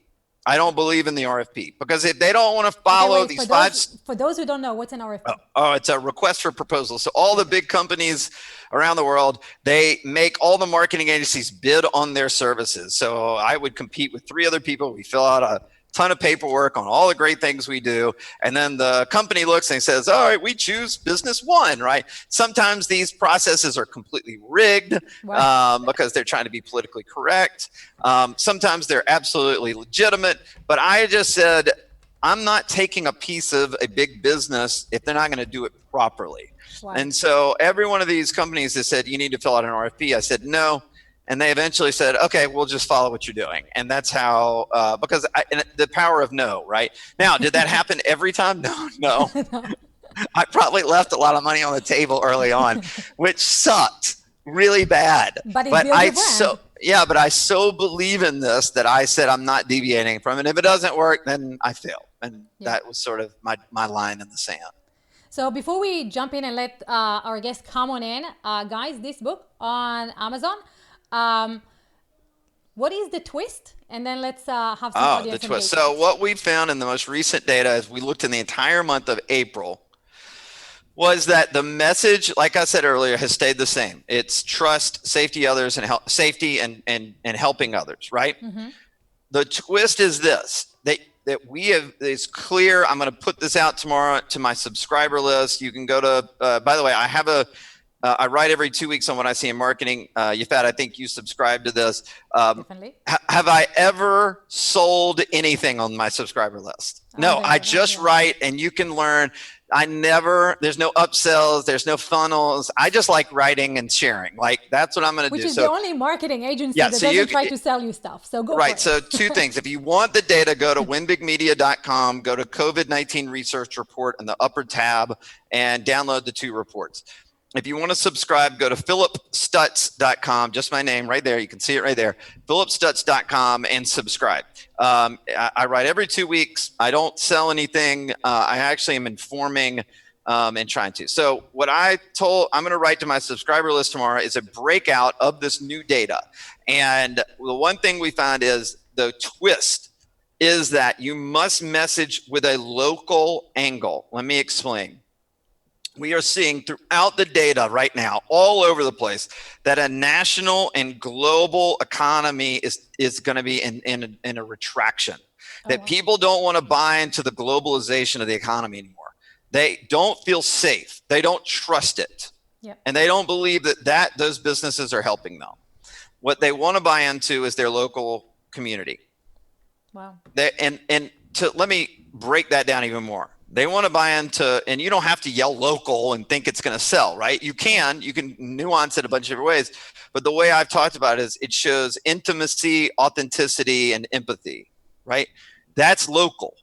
I don't believe in the RFP because if they don't want to follow wait, these five. for those who don't know, what's an RFP? Oh, it's a request for proposal. So all the big companies around the world, they make all the marketing agencies bid on their services. So I would compete with 3 other people. We fill out a ton of paperwork on all the great things we do. And then the company looks and says, all right, we choose business 1, right? Sometimes these processes are completely rigged because they're trying to be politically correct. Sometimes they're absolutely legitimate. But I just said, I'm not taking a piece of a big business if they're not going to do it properly. Wow. And so every one of these companies that said, you need to fill out an RFP, I said, no. And they eventually said, okay, we'll just follow what you're doing. And that's how, because the power of no, right? Now, did that happen every time? No. I probably left a lot of money on the table early on, which sucked really bad. But I so believe in this that I said I'm not deviating from it. If it doesn't work, then I fail. And that was sort of my line in the sand. So before we jump in and let our guests come on in, guys, this book on Amazon, what is the twist? And then let's have some audience the twist. So what we found in the most recent data as we looked in the entire month of April was that the message, like I said earlier, has stayed the same. It's trust, safety, others, and safety and helping others, right? Mm-hmm. The twist is this, that we have, it's clear. I'm going to put this out tomorrow to my subscriber list. You can go to, by the way, I have I write every 2 weeks on what I see in marketing. Yifat, I think you subscribe to this. Definitely. Have I ever sold anything on my subscriber list? No, I just write, and you can learn. There's no upsells, there's no funnels. I just like writing and sharing. Like, that's what I'm going to do. Which is the only marketing agency that doesn't try to sell you stuff. So go for it. Right. So 2 things. If you want the data, go to winbigmedia.com, go to COVID-19 research report in the upper tab, and download the 2 reports. If you want to subscribe, go to phillipstutts.com, just my name right there. You can see it right there, phillipstutts.com, and subscribe. I write every 2 weeks. I don't sell anything. I actually am informing and trying to. So what I'm going to write to my subscriber list tomorrow is a breakout of this new data. And the one thing we found is the twist is that you must message with a local angle. Let me explain. We are seeing throughout the data right now, all over the place, that a national and global economy is going to be in a retraction. That people don't want to buy into the globalization of the economy anymore. They don't feel safe. They don't trust it. Yep. And they don't believe that those businesses are helping them. What they want to buy into is their local community. Wow. Let me break that down even more. They want to buy into, and you don't have to yell local and think it's going to sell, right? You can nuance it a bunch of different ways. But the way I've talked about it is it shows intimacy, authenticity, and empathy, right? That's local,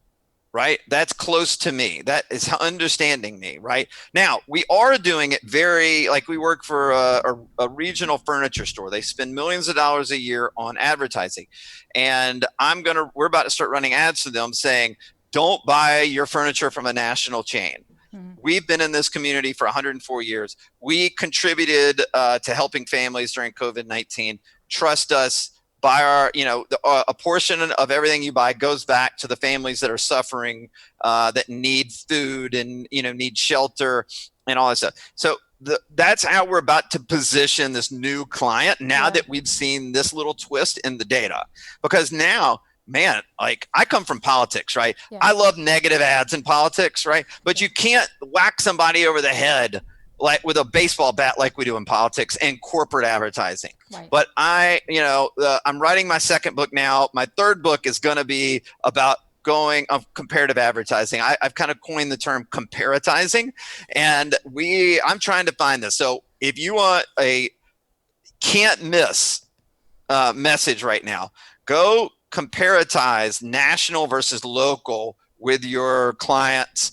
right? That's close to me. That is understanding me, right? Now, we are doing it like we work for a regional furniture store. They spend millions of dollars a year on advertising. And we're about to start running ads to them saying, don't buy your furniture from a national chain. Mm-hmm. We've been in this community for 104 years. We contributed to helping families during COVID-19. Trust us. Buy a portion of everything you buy goes back to the families that are suffering, that need food and need shelter and all that stuff. So that's how we're about to position this new client now that we've seen this little twist in the data, because now. Man, like, I come from politics, right? Yeah. I love negative ads in politics, right? But you can't whack somebody over the head like with a baseball bat like we do in politics and corporate advertising. Right. But I'm writing my 2nd book now. My 3rd book is going to be about comparative advertising. I've kind of coined the term comparatizing, and I'm trying to find this. So if you want a can't miss message right now, go comparatize national versus local with your clients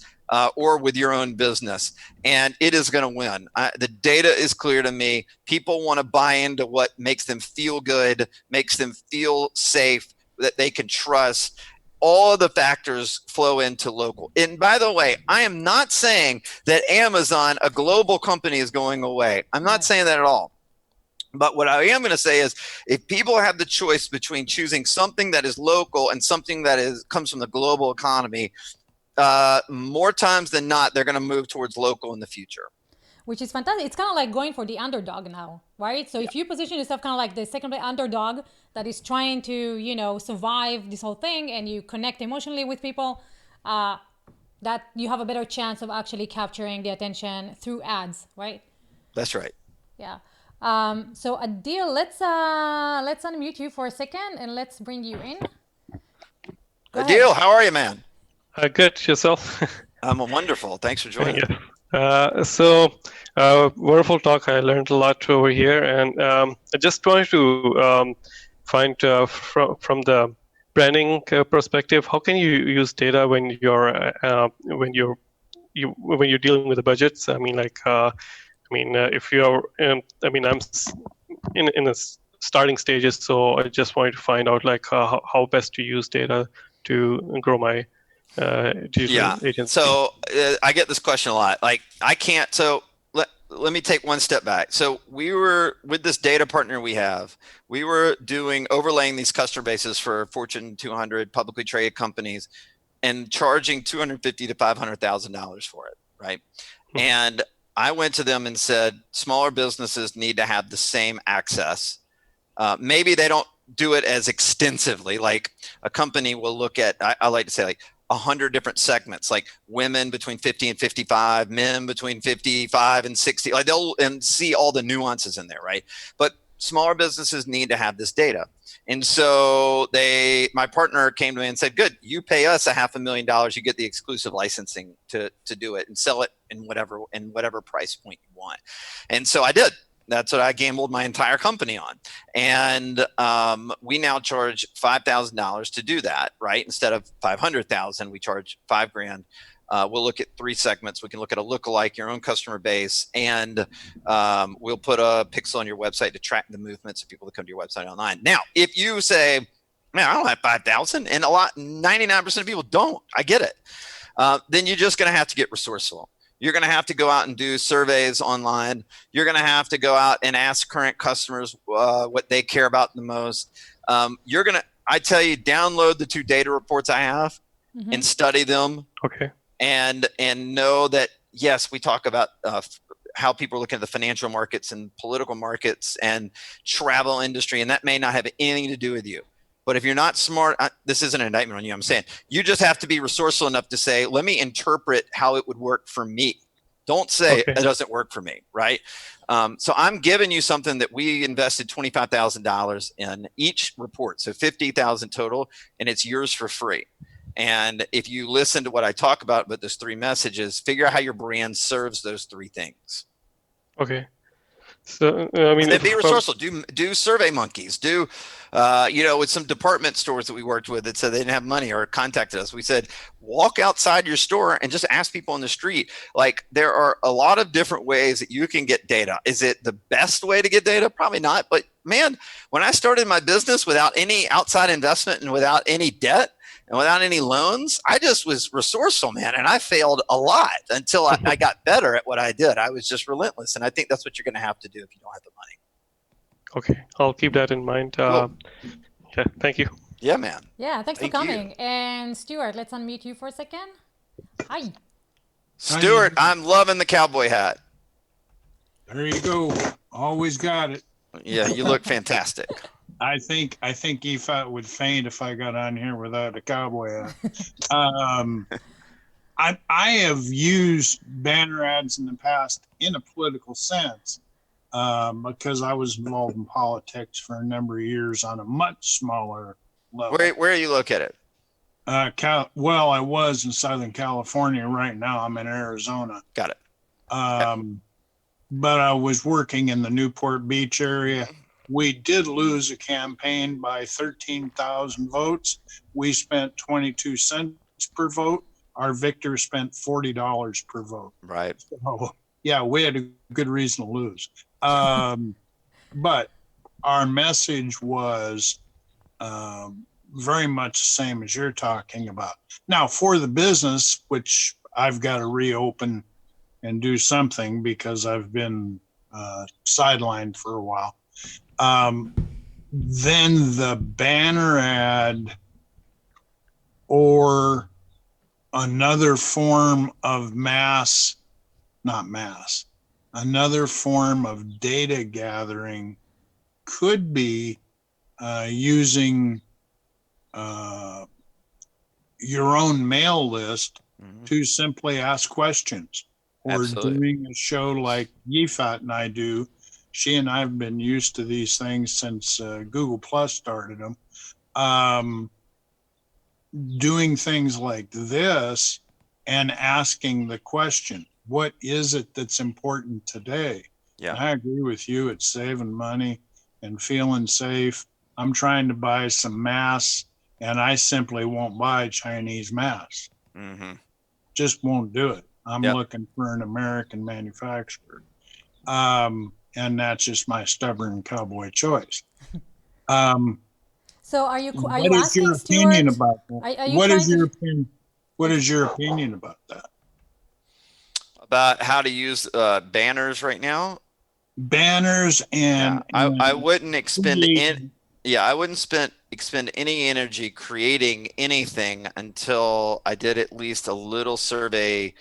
or with your own business, and it is going to win. The data is clear to me. People want to buy into what makes them feel good, makes them feel safe, that they can trust. all of the factors flow into local. And by the way, I am not saying that Amazon, a global company, is going away. I'm not saying that at all. But what I am going to say is, if people have the choice between choosing something that is local and something that comes from the global economy, more times than not, they're going to move towards local in the future. Which is fantastic. It's kind of like going for the underdog now, right? So if you position yourself kind of like the second underdog that is trying to, you know, survive this whole thing, and you connect emotionally with people, that you have a better chance of actually capturing the attention through ads, right? That's right. Yeah. So Adil, let's unmute you for a second and let's bring you in. Go ahead. Adil, how are you, man? Good. Yourself? I'm wonderful. Thanks for joining. Wonderful talk. I learned a lot over here, and I just wanted to find from the branding perspective, how can you use data when you're dealing with the budgets? I mean, if you're, I'm in the starting stages, so I just wanted to find out how best to use data to grow my digital agency. So I get this question a lot. Like, I can't. So let me take one step back. So we were with this data partner we have. We were overlaying these customer bases for Fortune 200 publicly traded companies, and charging $250,000 to $500,000 for it, right? And I went to them and said, smaller businesses need to have the same access. Maybe they don't do it as extensively. Like, a company will look at, I like to say, like 100 different segments, like women between 50 and 55, men between 55 and 60. Like, they'll see all the nuances in there, right? But smaller businesses need to have this data. And so my partner came to me and said, good, you pay us $500,000, you get the exclusive licensing to do it and sell it in whatever price point you want. And so I did. That's what I gambled my entire company on. And we now charge $5,000 to do that, right? Instead of $500,000, we charge $5,000. We'll look at 3 segments. We can look at a lookalike, your own customer base, and we'll put a pixel on your website to track the movements of people that come to your website online. Now, if you say, man, I don't have 5,000, and 99% of people don't, I get it. Then you're just going to have to get resourceful. You're going to have to go out and do surveys online. You're going to have to go out and ask current customers what they care about the most. I tell you, download the 2 data reports I have and study them. Okay. And know that, yes, we talk about how people are looking at the financial markets and political markets and travel industry, and that may not have anything to do with you. But if you're not smart, this isn't an indictment on you, I'm saying you just have to be resourceful enough to say, let me interpret how it would work for me. Don't say it doesn't work for me, right? So I'm giving you something that we invested $25,000 in each report, so $50,000 total, and it's yours for free. And if you listen to what I talk about with those 3 messages, figure out how your brand serves those 3 things. Okay. So and then be resourceful. Do Survey Monkeys. Do with some department stores that we worked with that said they didn't have money or contacted us. We said, walk outside your store and just ask people on the street. Like, there are a lot of different ways that you can get data. Is it the best way to get data? Probably not. But man, when I started my business without any outside investment and without any debt and without any loans, I just was resourceful, man. And I failed a lot until I got better at what I did. I was just relentless. And I think that's what you're going to have to do if you don't have the money. Okay. I'll keep that in mind. Cool. Yeah. Thank you. Yeah, man. Yeah. Thanks for coming. And Stuart, let's unmute you for a second. Hi. Stuart, I'm loving the cowboy hat. There you go. Always got it. Yeah, you look fantastic. I think Yifat would faint if I got on here without a cowboy hat. I have used banner ads in the past in a political sense because I was involved in politics for a number of years on a much smaller level. Where are you located? Well, I was in Southern California. Right now, I'm in Arizona. Got it. But I was working in the Newport Beach area. We did lose a campaign by 13,000 votes. We spent 22 cents per vote. Our victor spent $40 per vote. Right. So, yeah, we had a good reason to lose. But our message was very much the same as you're talking about. Now, for the business, which I've got to reopen and do something because I've been sidelined for a while, then the banner ad or another form of another form of data gathering could be using your own mail list to simply ask questions, or Absolutely. doing a show like Yifat and I do. She and I have been used to these things since Google Plus started them. Doing things like this and asking the question, what is it that's important today? Yeah. And I agree with you. It's saving money and feeling safe. I'm trying to buy some masks, and I simply won't buy Chinese masks. Mm-hmm. Just won't do it. I'm Yep. looking for an American manufacturer. And that's just my stubborn cowboy choice. So are you What is asking your opinion Stuart? about that? Are you What trying is your to? opinion? What is your opinion about that? About how to use banners right now? Banners Yeah, I wouldn't expend creating- I wouldn't expend any energy creating anything until I did at least a little surveying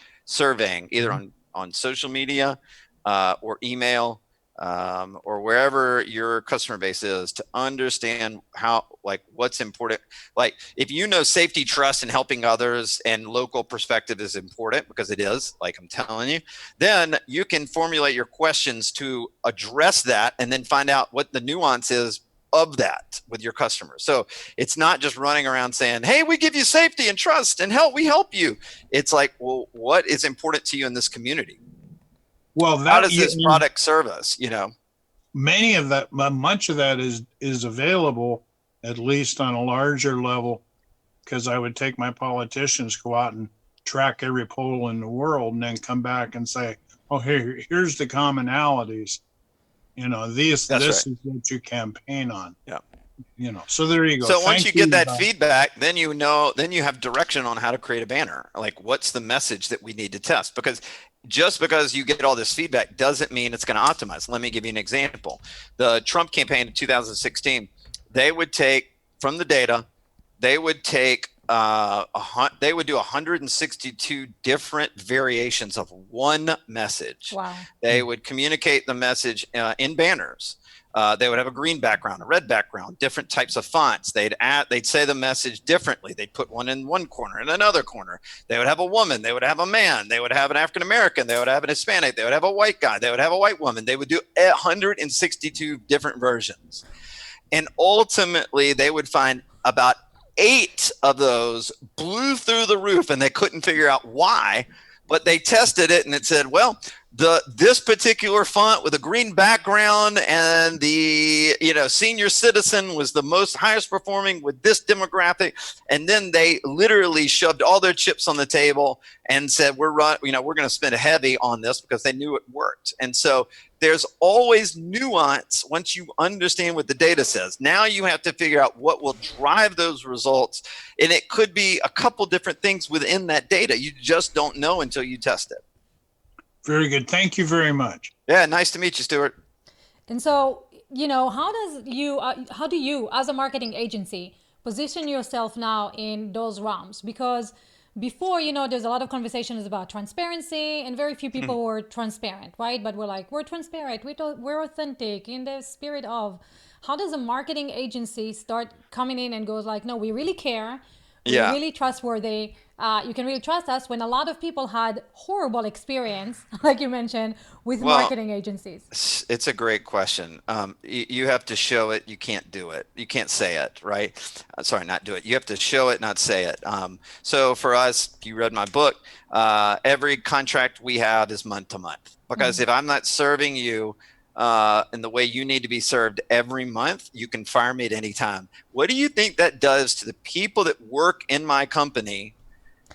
either on social media or email or wherever your customer base is, to understand how, like, what's important. Like, if you know safety, trust, and helping others and local perspective is important, because it is, like I'm telling you, then you can formulate your questions to address that and then find out what the nuance is of that with your customers. So it's not just running around saying, hey, we give you safety and trust and we help you. It's like, well, what is important to you in this community? Well, How that does this product serve us? You know, much of that is available, at least on a larger level, because I would take my politicians, go out and track every poll in the world, and then come back and say, oh, here's the commonalities. You know, this That's right. is what you campaign on. Yeah. You know, so there you go. So once Thank you get that Bob. feedback, then you know, then you have direction on how to create a banner. Like, what's the message that we need to test? Because just because you get all this feedback doesn't mean it's going to optimize. Let me give you an example. The Trump campaign in 2016, they would take from the data, they would take they would do 162 different variations of one message. Wow. They would communicate the message in banners. They would have a green background, a red background, different types of fonts. They'd say the message differently. They'd put one in one corner and another corner. They would have a woman. They would have a man. They would have an African American. They would have an Hispanic. They would have a white guy. They would have a white woman. They would do 162 different versions. And ultimately, they would find about 8 of those blew through the roof, and they couldn't figure out why. But they tested it, and it said, well, this particular font with a green background and the senior citizen was the most highest performing with this demographic. And then they literally shoved all their chips on the table and said, we're going to spend heavy on this, because they knew it worked. And so there's always nuance once you understand what the data says. Now you have to figure out what will drive those results. And it could be a couple different things within that data. You just don't know until you test it. Very good. Thank you very much. Yeah, nice to meet you, Stuart. And so, how do you, as a marketing agency, position yourself now in those realms? Because before, there's a lot of conversations about transparency, and very few people were transparent, right? But we're transparent, we're authentic in the spirit of. How does a marketing agency start coming in and goes like, no, we really care, we're really trustworthy, you can really trust us, when a lot of people had horrible experience, like you mentioned, with marketing agencies? It's a great question. You have to show it. You can't do it. You can't say it, right? Sorry, not do it. You have to show it, not say it. So for us, you read my book, every contract we have is month to month, because if I'm not serving you in the way you need to be served every month, you can fire me at any time. What do you think that does to the people that work in my company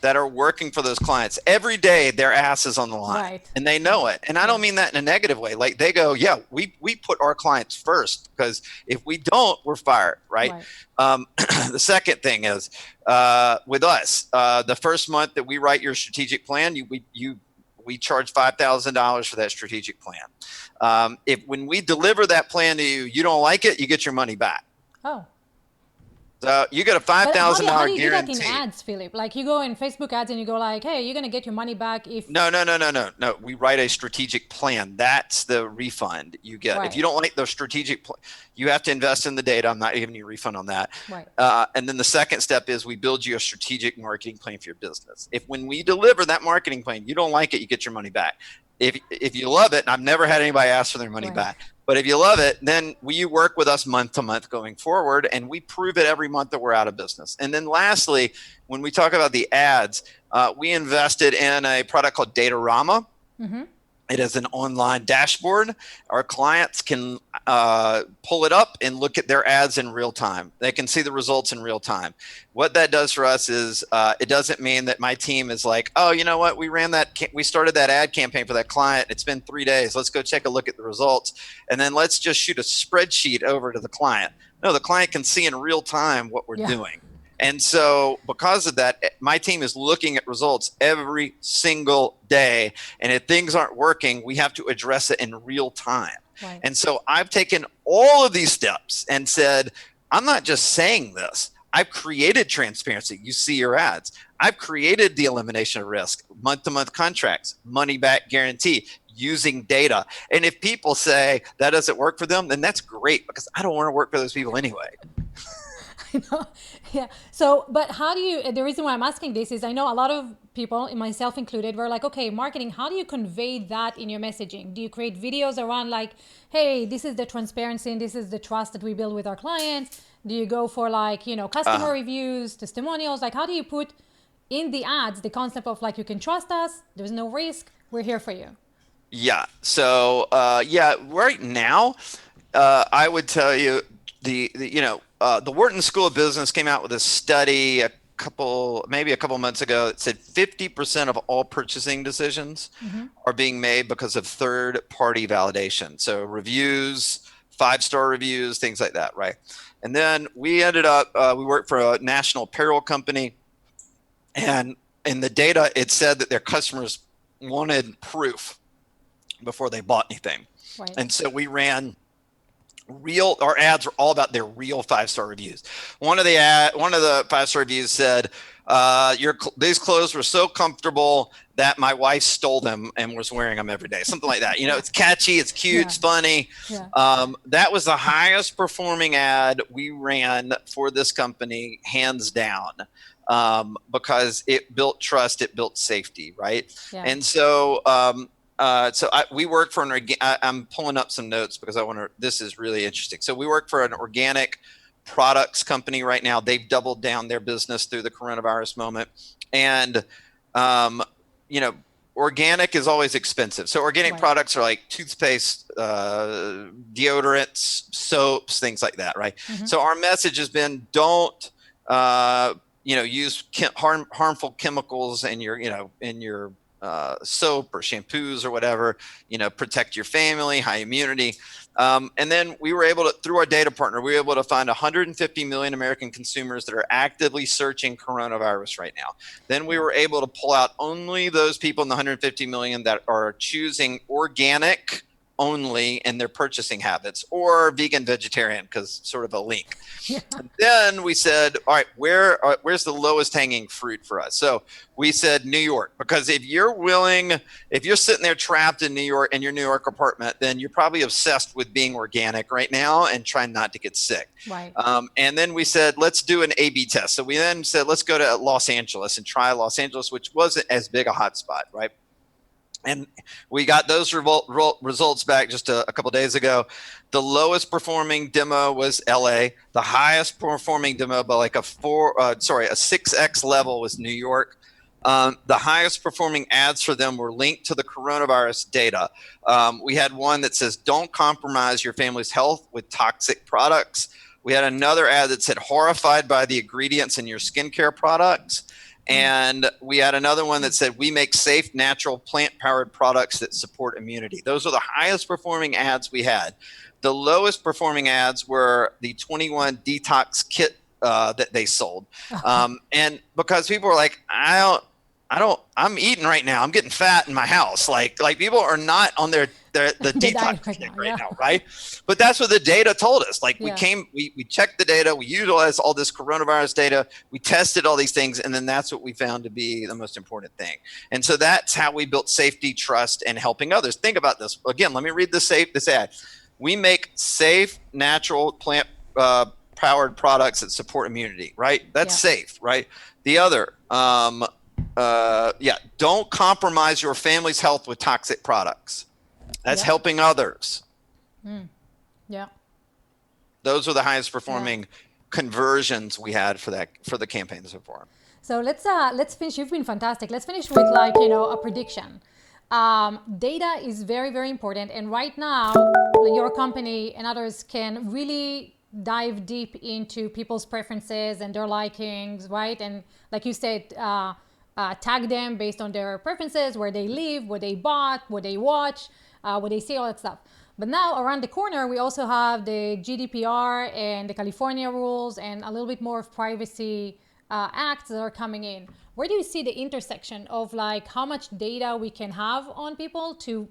that are working for those clients. Every day their ass is on the line, Right. and they know it. And I don't mean that in a negative way. Like they go, yeah, we put our clients first, because if we don't, we're fired, right? The second thing is with us, the first month that we write your strategic plan, we charge $5,000 for that strategic plan. If when we deliver that plan to you, you don't like it, you get your money back. Oh. So you get a $5,000 guarantee. How do you do that in ads, Philip? Like you go in Facebook ads and you go like, hey, you're going to get your money back if... No. We write a strategic plan. That's the refund you get. Right. If you don't like the strategic plan, you have to invest in the data. I'm not giving you a refund on that. Right. And then the second step is we build you a strategic marketing plan for your business. If when we deliver that marketing plan, you don't like it, you get your money back. If you love it, and I've never had anybody ask for their money back, but if you love it, then you work with us month to month going forward, and we prove it every month that we're out of business. And then lastly, when we talk about the ads, we invested in a product called Datarama. Mm-hmm. It is an online dashboard. Our clients can pull it up and look at their ads in real time. They can see the results in real time. What that does for us is it doesn't mean that my team is like, oh, you know what? We started that ad campaign for that client. It's been 3 days. Let's go take a look at the results. And then let's just shoot a spreadsheet over to the client. No, the client can see in real time what we're doing. And so because of that, my team is looking at results every single day. And if things aren't working, we have to address it in real time. Right. And so I've taken all of these steps and said, I'm not just saying this. I've created transparency. You see your ads. I've created the elimination of risk, month-to-month contracts, money-back guarantee, using data. And if people say that doesn't work for them, then that's great, because I don't want to work for those people anyway. I know. Yeah. So, but how do you, the reason why I'm asking this is I know a lot of people, myself included, were like, okay, marketing, how do you convey that in your messaging? Do you create videos around like, hey, this is the transparency and this is the trust that we build with our clients? Do you go for like, customer reviews, testimonials? Like, how do you put in the ads the concept of like, you can trust us, there's no risk, we're here for you? Yeah. So, right now, I would tell you the Wharton School of Business came out with a study a couple months ago that said 50% of all purchasing decisions are being made because of third-party validation. So reviews, 5-star reviews, things like that, right? And then we ended up, we worked for a national apparel company, and in the data, it said that their customers wanted proof before they bought anything. Right. And so we ran our ads were all about their real 5-star reviews. One of the 5-star reviews said, these clothes were so comfortable that my wife stole them and was wearing them every day. Something like that. It's catchy, it's cute, it's funny. Yeah. That was the highest performing ad we ran for this company, hands down, because it built trust, it built safety, right? Yeah. And so, we work for I'm pulling up some notes because this is really interesting. So we work for an organic products company right now. They've doubled down their business through the coronavirus moment. And, organic is always expensive. So organic products are like toothpaste, deodorants, soaps, things like that, right? Mm-hmm. So our message has been, don't, use harmful chemicals in your soap or shampoos or whatever, protect your family, high immunity. And then we were able to, through our data partner, we were able to find 150 million American consumers that are actively searching coronavirus right now. Then we were able to pull out only those people in the 150 million that are choosing organic only in their purchasing habits, or vegan, vegetarian, because sort of a link. Yeah. And then we said, all right, where's the lowest hanging fruit for us? So we said New York, because if you're sitting there trapped in New York in your New York apartment, then you're probably obsessed with being organic right now and trying not to get sick. Right. And then we said, let's do an A/B test. So we then said, let's go to Los Angeles and try Los Angeles, which wasn't as big a hotspot, right? And we got those results back just a couple of days ago. The lowest performing demo was LA. The highest performing demo by like a 6X level was New York. The highest performing ads for them were linked to the coronavirus data. We had one that says, don't compromise your family's health with toxic products. We had another ad that said, horrified by the ingredients in your skincare products. And we had another one that said, we make safe, natural, plant-powered products that support immunity. Those are the highest performing ads we had. The lowest performing ads were the 21 detox kit that they sold. And because people were like, I'm eating right now. I'm getting fat in my house. Like people are not on the detox right kick now, right now, right? But that's what the data told us. Like we checked the data, we utilized all this coronavirus data, we tested all these things, and then that's what we found to be the most important thing. And so that's how we built safety, trust, and helping others. Think about this. Again, let me read this ad. We make safe, natural, plant powered products that support immunity, right? That's safe, right? The other, don't compromise your family's health with toxic products. That's helping others. Yeah. Those are the highest performing conversions we had for the campaign so far. So let's finish. You've been fantastic. Let's finish with a prediction. Data is very, very important. And right now, your company and others can really dive deep into people's preferences and their likings, right? And like you said, tag them based on their preferences, where they live, what they bought, what they watch, what they see, all that stuff. But now around the corner, we also have the GDPR and the California rules and a little bit more of privacy acts that are coming in. Where do you see the intersection of how much data we can have on people to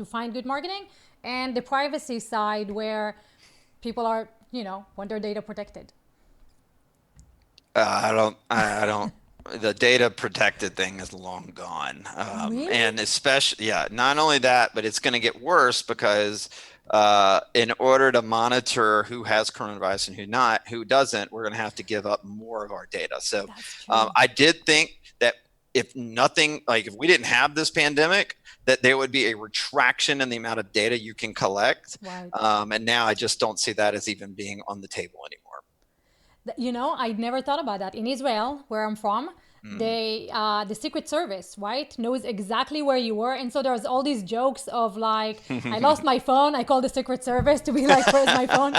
find good marketing, and the privacy side where people are, want their data protected? I don't. The data protected thing is long gone. Really? And especially, not only that, but it's going to get worse because in order to monitor who has coronavirus and who doesn't, we're going to have to give up more of our data. So I did think that if we didn't have this pandemic, that there would be a retraction in the amount of data you can collect. Right. And now I just don't see that as even being on the table anymore. I never thought about that. In Israel, where I'm from, the Secret Service, right, knows exactly where you were. And so there's all these jokes of I lost my phone. I called the Secret Service to be like, where's my phone?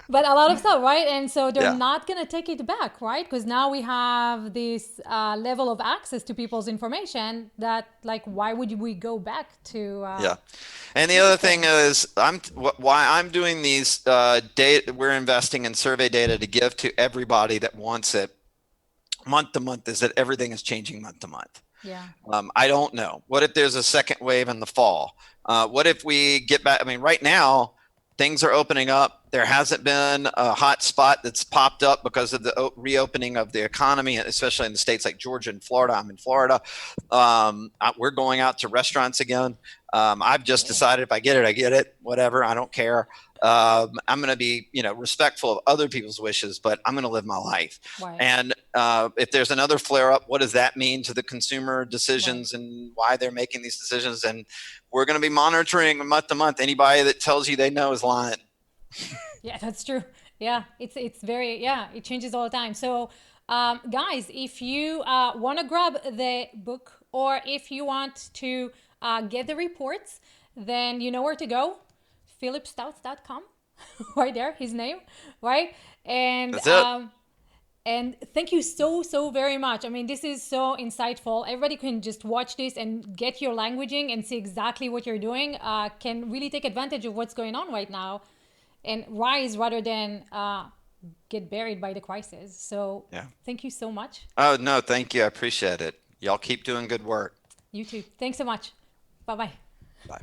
But a lot of stuff, right? And so they're not going to take it back, right? Because now we have this level of access to people's information that, why would we go back to? And the other thing is, why I'm doing these data. We're investing in survey data to give to everybody that wants it month to month. Is that everything is changing month to month? Yeah. I don't know. What if there's a second wave in the fall? What if we get back? I mean, right now things are opening up. There hasn't been a hot spot that's popped up because of the reopening of the economy, especially in the states like Georgia and Florida. I'm in Florida. We're going out to restaurants again. I've just decided if I get it, I get it. Whatever. I don't care. I'm going to be, respectful of other people's wishes, but I'm going to live my life. Right. And if there's another flare up, what does that mean to the consumer decisions and why they're making these decisions? And we're going to be monitoring month to month. Anybody that tells you they know is lying. Yeah, that's true. Yeah, it's very, it changes all the time. So guys, if you want to grab the book, or if you want to get the reports, then you know where to go. phillipstutts.com. Right there, his name, right? And that's it. And thank you so very much. I mean, this is so insightful. Everybody can just watch this and get your languaging and see exactly what you're doing. Can really take advantage of what's going on right now and rise rather than get buried by the crisis. So thank you so much. Oh, no, thank you. I appreciate it. Y'all keep doing good work. You too. Thanks so much. Bye-bye. Bye.